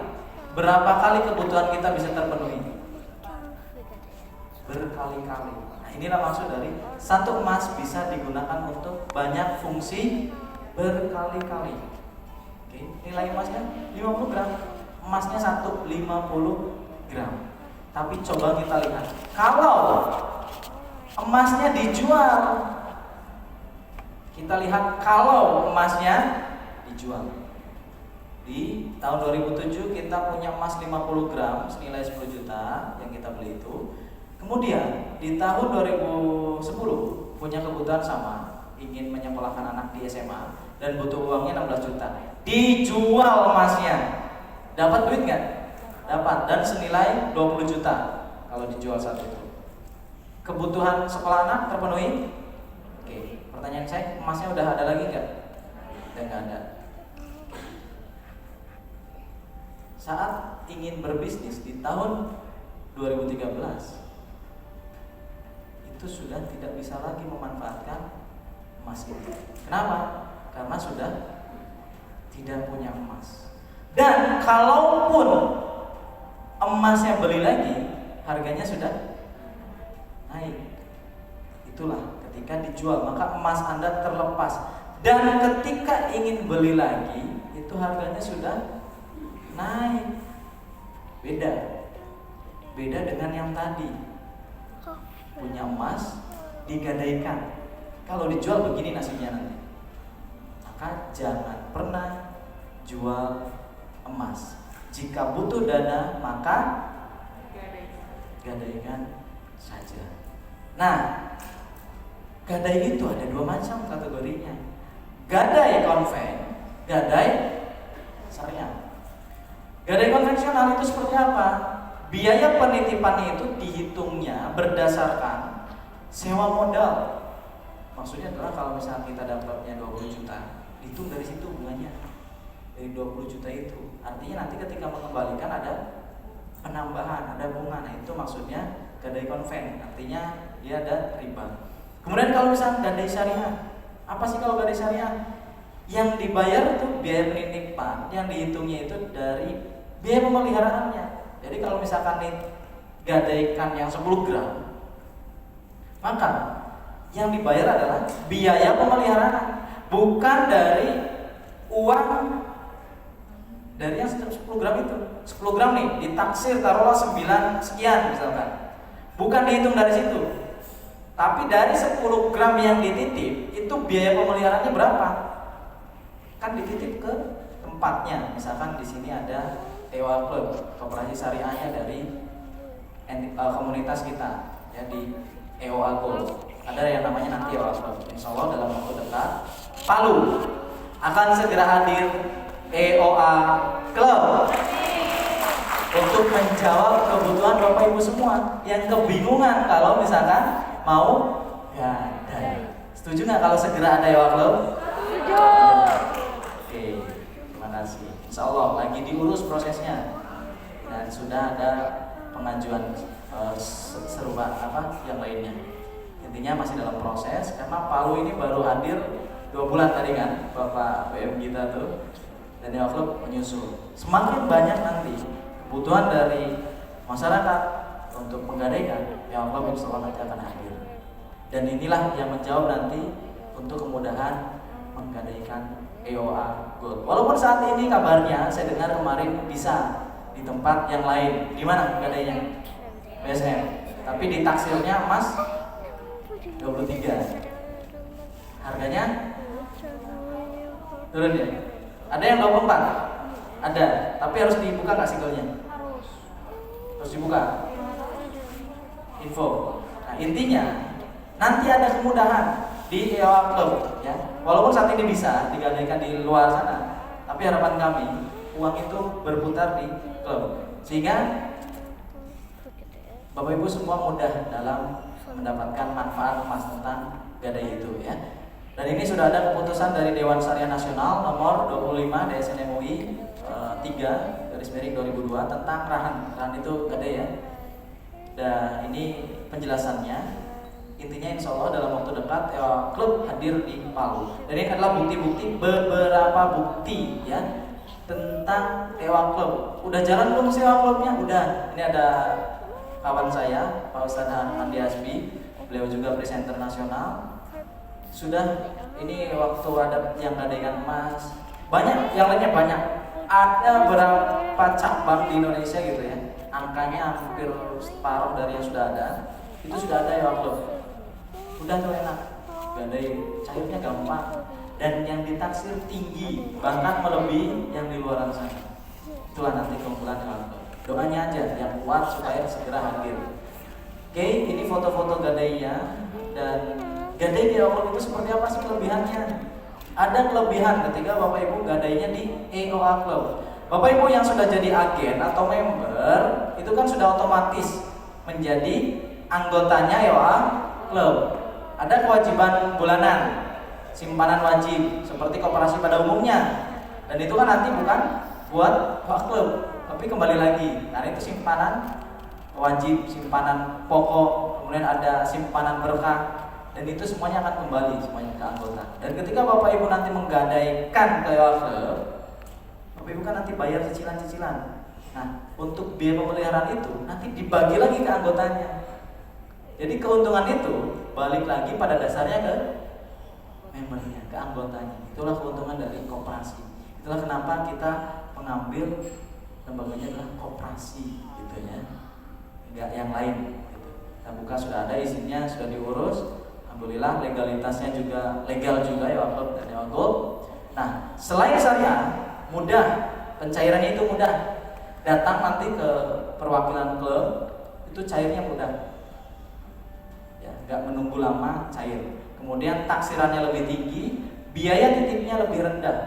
berapa kali kebutuhan kita bisa terpenuhi? Berkali-kali. Nah, inilah maksud dari satu emas bisa digunakan untuk banyak fungsi berkali-kali. Oke, nilai emasnya 50 gram. Emasnya 50 gram. Tapi coba kita lihat, kalau emasnya dijual, kita lihat kalau emasnya dijual. Di tahun 2007 kita punya emas 50 gram senilai 10 juta yang kita beli itu. Kemudian di tahun 2010 punya kebutuhan sama, ingin menyekolahkan anak di SMA. dan butuh uangnya 16 juta. Dijual emasnya, dapat duit nggak? Dapat, dan senilai 20 juta kalau dijual saat itu. Kebutuhan sekolah anak terpenuhi? Oke, pertanyaan saya, emasnya udah ada lagi nggak? Udah nggak ada. Saat ingin berbisnis di tahun 2013, itu sudah tidak bisa lagi memanfaatkan emas itu. Kenapa? Karena sudah tidak punya emas. Dan kalaupun emasnya beli lagi, harganya sudah naik. Itulah ketika dijual, maka emas Anda terlepas. Dan ketika ingin beli lagi, itu harganya sudah naik. Beda dengan yang tadi. Punya emas, digadaikan. Kalau dijual begini nasibnya nanti. Maka jangan pernah jual emas. Jika butuh dana, maka gadaikan saja. Nah, gadai itu ada 2 macam kategorinya. Gadai konven, gadai syariah. Gadai konvensional itu seperti apa? Biaya penitipan itu dihitungnya berdasarkan sewa modal. Maksudnya adalah kalau misalnya kita dapatnya 20 juta, dihitung dari situ bunganya. Dari 20 juta itu. Artinya nanti ketika mengembalikan ada penambahan, ada bunga. Nah, itu maksudnya gadai konven. Artinya dia ada riba. Kemudian kalau misalnya gadai syariah, apa sih kalau gadai syariah? Yang dibayar itu biaya penitipan, yang dihitungnya itu dari biaya pemeliharaannya. Jadi kalau misalkan nih gadaikan yang 10 gram, maka yang dibayar adalah biaya pemeliharaan, bukan dari uang dari yang 10 gram itu. 10 gram nih ditaksir taruhlah 9 sekian misalkan. Bukan dihitung dari situ. Tapi dari 10 gram yang dititip, itu biaya pemeliharaannya berapa? Kan dititip ke tempatnya. Misalkan di sini ada EOA Club, koperasi syariahnya dari komunitas kita, ya di EOA Gold. Ada yang namanya nanti EOA Club. Insya Allah dalam waktu dekat Palu akan segera hadir EOA Club untuk menjawab kebutuhan Bapak Ibu semua yang kebingungan kalau misalkan mau gadai. Setuju nggak kalau segera ada EOA Club? Setuju. Oke, terima kasih. Insya Allah lagi diurus prosesnya dan sudah ada pengajuan serupa yang lainnya. Intinya masih dalam proses karena Palu ini baru hadir 2 bulan tadi kan Bapak BM kita tuh, dan EOA Club menyusul. Semakin banyak nanti kebutuhan dari masyarakat untuk menggadaikan, EOA Club insya Allah nanti akan hadir. Dan inilah yang menjawab nanti untuk kemudahan menggadaikan EOA Gold. Walaupun saat ini kabarnya saya dengar kemarin bisa di tempat yang lain. Di mana gadainya? BSM. Tapi ditaksirnya emas 23. Harganya turun ya? Ada yang 24? Ada, tapi harus dibuka nggak sigelnya? Harus dibuka. Info. Nah, intinya nanti ada kemudahan di EOA Club, ya. Walaupun saat ini bisa digadaikan di luar sana, tapi harapan kami uang itu berputar di klub, sehingga Bapak Ibu semua mudah dalam mendapatkan manfaat emas tentang gadai itu, ya. Dan ini sudah ada keputusan dari Dewan Syariah Nasional nomor 25 DSN MUI 3/2002 tentang rahan itu gadai, ya. Dan ini penjelasannya. Intinya insya Allah dalam waktu dekat EOA Club hadir di Palu. Dan ini adalah bukti-bukti, beberapa bukti ya tentang EOA Club. Udah jalan belum sih EOA Clubnya? Udah. Ini ada kawan saya, Pak Ustadz Andi Asbi. Beliau juga presenter nasional. Sudah, ini waktu ada yang gadaikan emas. Banyak, yang lainnya banyak. Ada berapa cabang di Indonesia gitu ya. Angkanya hampir separuh dari yang sudah ada. Itu sudah ada EOA Club. Udah tuh enak, gadai cairnya gampang dan yang ditaksir tinggi, bahkan melebihi yang di luar sana. Itulah nanti keunggulan EOA Club. Doanya aja yang kuat supaya segera hadir. Oke, ini foto-foto gadainya. Dan gadai di EOA Club itu seperti apa sih kelebihannya? ada kelebihan ketika Bapak Ibu gadainya di EOA Club. Bapak Ibu yang sudah jadi agen atau member itu kan sudah otomatis menjadi anggotanya EOA Club. Ada kewajiban bulanan, simpanan wajib seperti koperasi pada umumnya. Dan itu kan nanti bukan buat EOA Club, tapi kembali lagi. Nah, itu simpanan wajib, simpanan pokok, kemudian ada simpanan berkah. Dan itu semuanya akan kembali semuanya ke anggota. Dan ketika Bapak Ibu nanti menggadaikan ke EOA Club, Bapak Ibu kan nanti bayar cicilan-cicilan. Nah, untuk biaya pemeliharaan itu nanti dibagi lagi ke anggotanya. Jadi keuntungan itu balik lagi pada dasarnya ke membernya, ke anggotanya. Itulah keuntungan dari koperasi. Itulah kenapa kita mengambil lembaganya adalah koperasi, gitu ya. Enggak yang lain. Gitu. Kita buka sudah ada izinnya, sudah diurus. Alhamdulillah legalitasnya juga legal juga ya Club dan EOA Gold. Nah, selain syariah, mudah, pencairannya itu mudah. Datang nanti ke perwakilan klub, itu cairnya mudah. Ya, nggak menunggu lama cair. Kemudian taksirannya lebih tinggi, biaya titipnya lebih rendah.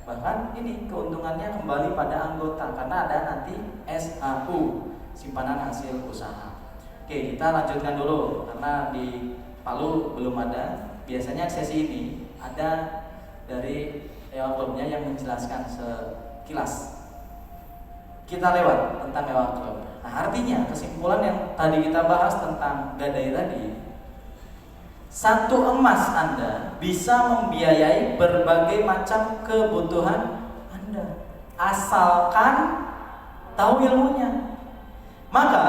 Bahkan ini keuntungannya kembali pada anggota karena ada nanti SHU, simpanan hasil usaha. Oke, kita lanjutkan dulu karena di Palu belum ada. Biasanya sesi ini ada dari EOA Clubnya yang menjelaskan sekilas. Kita lewat tentang EOA Club. Nah, artinya kesimpulan yang tadi kita bahas tentang gadai tadi, satu emas Anda bisa membiayai berbagai macam kebutuhan Anda asalkan tahu ilmunya. Maka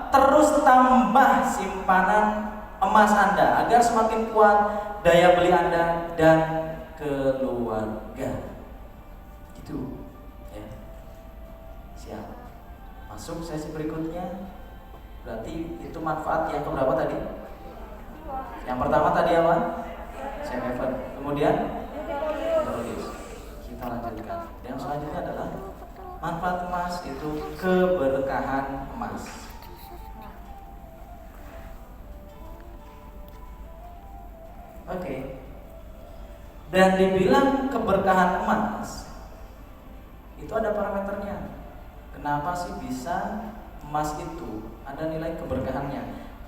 terus tambah simpanan emas Anda agar semakin kuat daya beli Anda dan keluarga. Gitu ya. Siap. Masuk sesi berikutnya. Berarti itu manfaat yang keberapa tadi? Yang pertama tadi apa? Semever. Kemudian terus kita lanjutkan. Yang selanjutnya adalah manfaat emas itu keberkahan emas. Oke. Dan dibilang keberkahan emas itu ada parameternya. Kenapa sih bisa emas itu ada nilai keberkahannya?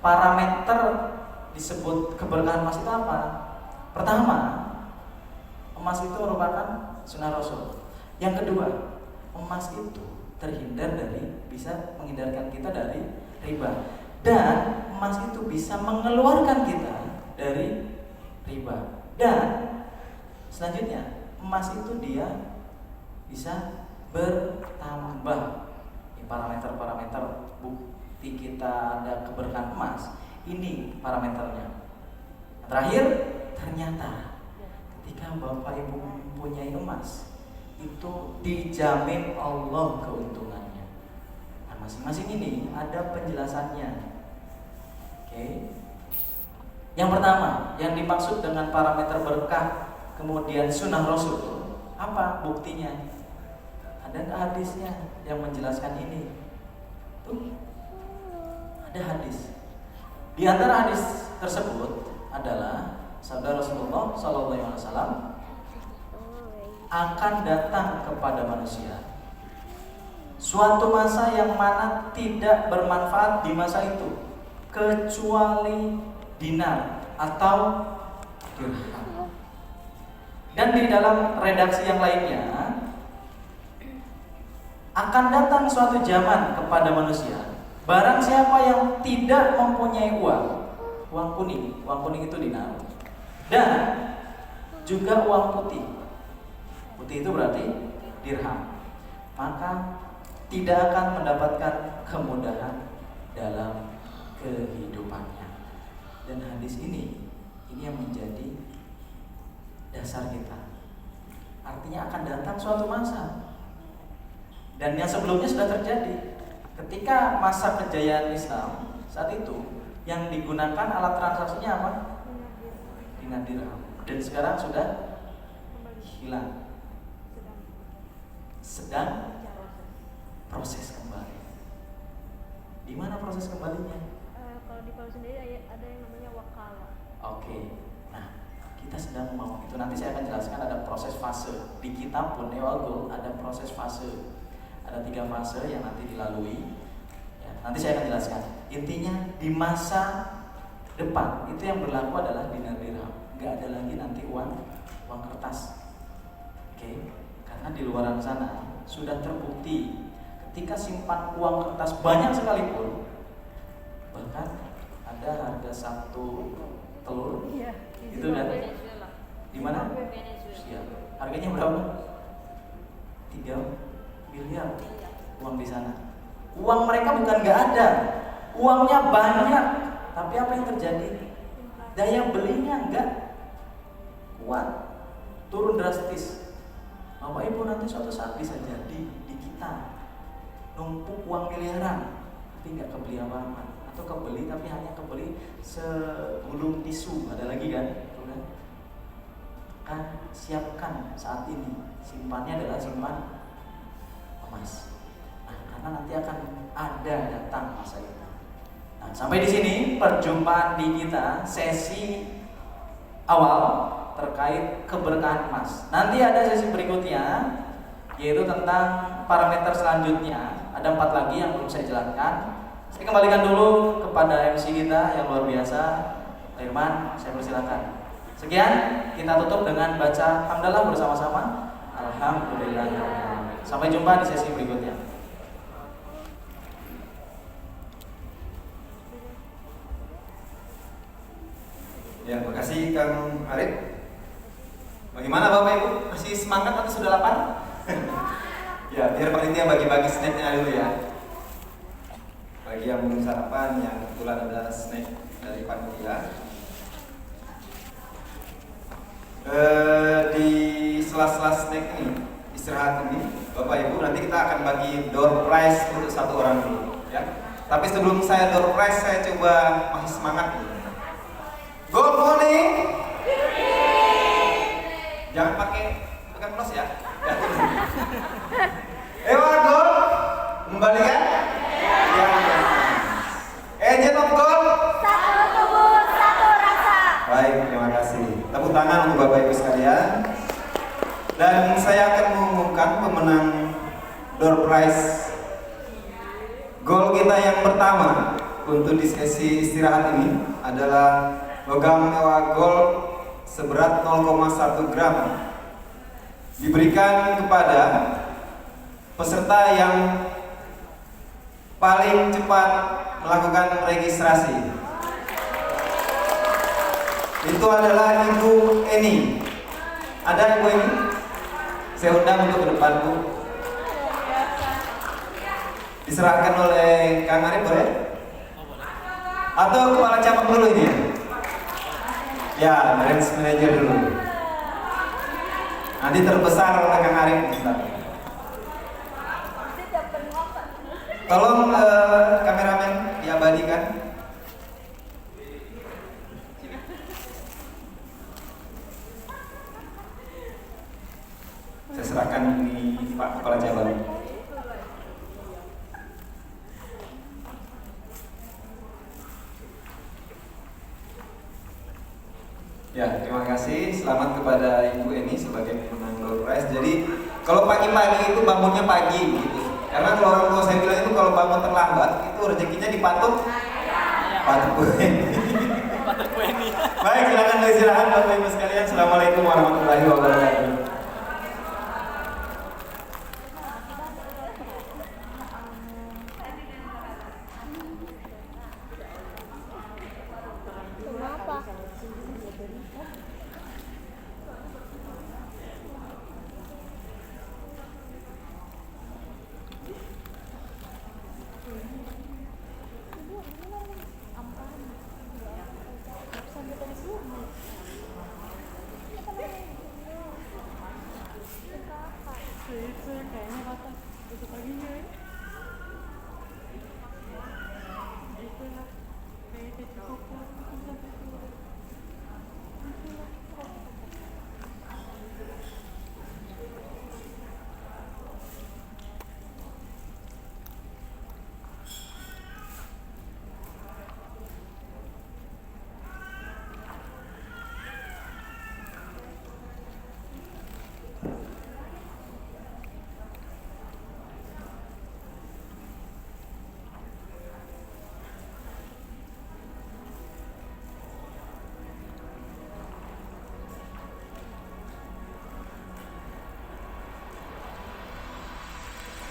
Parameter disebut keberkahan emas itu apa? Pertama, emas itu merupakan sunnah Rasul. Yang kedua, emas itu terhindar dari, bisa menghindarkan kita dari riba. Dan emas itu bisa mengeluarkan kita dari riba. Dan selanjutnya, emas itu dia bisa bertambah. Ini parameter-parameter bukti kita ada keberkahan emas. Ini parameternya. Yang terakhir, ternyata ketika Bapak Ibu mempunyai emas, itu dijamin Allah keuntungannya. Nah, masing-masing ini ada penjelasannya. Oke. Yang pertama, yang dimaksud dengan parameter berkah, kemudian sunnah Rasul, apa buktinya? Ada nggak hadisnya yang menjelaskan ini? Tuh, ada hadis. Di antara hadis tersebut adalah sabda Rasulullah SAW, akan datang kepada manusia suatu masa yang mana tidak bermanfaat di masa itu kecuali dinar atau dirham. Dan di dalam redaksi yang lainnya, akan datang suatu zaman kepada manusia, barang siapa yang tidak mempunyai uang kuning itu dinar, dan juga uang putih itu berarti dirham, maka tidak akan mendapatkan kemudahan dalam kehidupannya. Dan hadis ini yang menjadi dasar kita. Artinya akan datang suatu masa, dan yang sebelumnya sudah terjadi. Ketika masa kejayaan Islam saat itu, yang digunakan alat transaksinya apa? Dinar dirham. Dan sekarang sudah hilang, sedang proses kembali. Di mana proses kembalinya? Kalau di Palu sendiri ada yang namanya wakala. Oke. Nah, kita kita sedang mau itu. Nanti saya akan jelaskan ada proses fase. Di kita pun Ewal Gold ada proses fase. Ada 3 fase yang nanti dilalui. Ya, nanti saya akan jelaskan. Intinya di masa depan itu yang berlaku adalah dinar dirham. Nggak ada lagi nanti uang kertas. Oke? Karena di luaran sana sudah terbukti ketika simpan uang kertas banyak sekalipun, bahkan ada harga satu telur itu kan di mana? Ya, harganya berapa? 3 miliar uang di sana. Uang mereka bukan nggak ada, uangnya banyak, tapi apa yang terjadi? Daya belinya nggak kuat, turun drastis. Bapak Ibu nanti suatu saat bisa jadi di kita numpuk uang miliaran, tapi nggak kebeli apa-apa, atau kebeli tapi hanya kebeli segulung tisu. Ada lagi kan? Kan siapkan saat ini, simpannya adalah simpan emas. Nah, karena nanti akan ada datang masa itu. Nah, sampai di sini perjumpaan di kita sesi awal terkait keberkahan emas. Nanti ada sesi berikutnya, yaitu tentang parameter selanjutnya. Ada 4 lagi yang belum saya jelaskan. Saya kembalikan dulu kepada MC kita yang luar biasa, Irman. Saya persilakan. Sekian, kita tutup dengan baca hamdalah bersama-sama. Alhamdulillah. Sampai jumpa di sesi berikutnya. Ya, makasih Kang Arif. Bagaimana Bapak Ibu? Masih semangat atau sudah lapar? Ya, biar panitia bagi-bagi snacknya dulu ya. Bagi yang belum sarapan, yang kebetulan ada snack dari panitia. Di sela-sela snack ini, istirahat ini, Bapak Ibu, nanti kita akan bagi door prize untuk 1 orang dulu, ya. Tapi sebelum saya door prize, saya coba masih semangat dulu. Good morning. Jangan pakai plus ya. Ewal Gold, kembalikan. Agent of Gold. Satu tubuh, satu rasa. Baik, terima kasih. Tepuk tangan untuk Bapak Ibu sekalian. Dan saya akan mengumumkan pemenang door prize goal kita yang pertama untuk di sesi istirahat ini adalah logam Ewal Gold seberat 0,1 gram diberikan kepada peserta yang paling cepat melakukan registrasi. Itu adalah Ibu Eni. Ada Ibu Eni? Saya undang untuk ke depan, Bu. Diserahkan oleh Kang Arif, boleh? Atau kepala cabang dulu ini ya? Ya, branch manager dulu. Nanti terbesar oleh Kang Arif. Tolong kameramen diabadikan. Saya serahkan ini Pak Kepala Cabang. Ya, terima kasih. Selamat kepada Ibu Eni sebagai pemenang door prize. Jadi, kalau pagi-pagi itu bangunnya pagi gitu. Karena kalau orang tua saya bilang itu kalau bangun terlambat itu rezekinya dipatuk. Patuk Bu Eni. Patuk Bu Eni. Baik, silakan beristirahat Bapak Ibu sekalian. Assalamualaikum warahmatullahi wabarakatuh. Kenapa?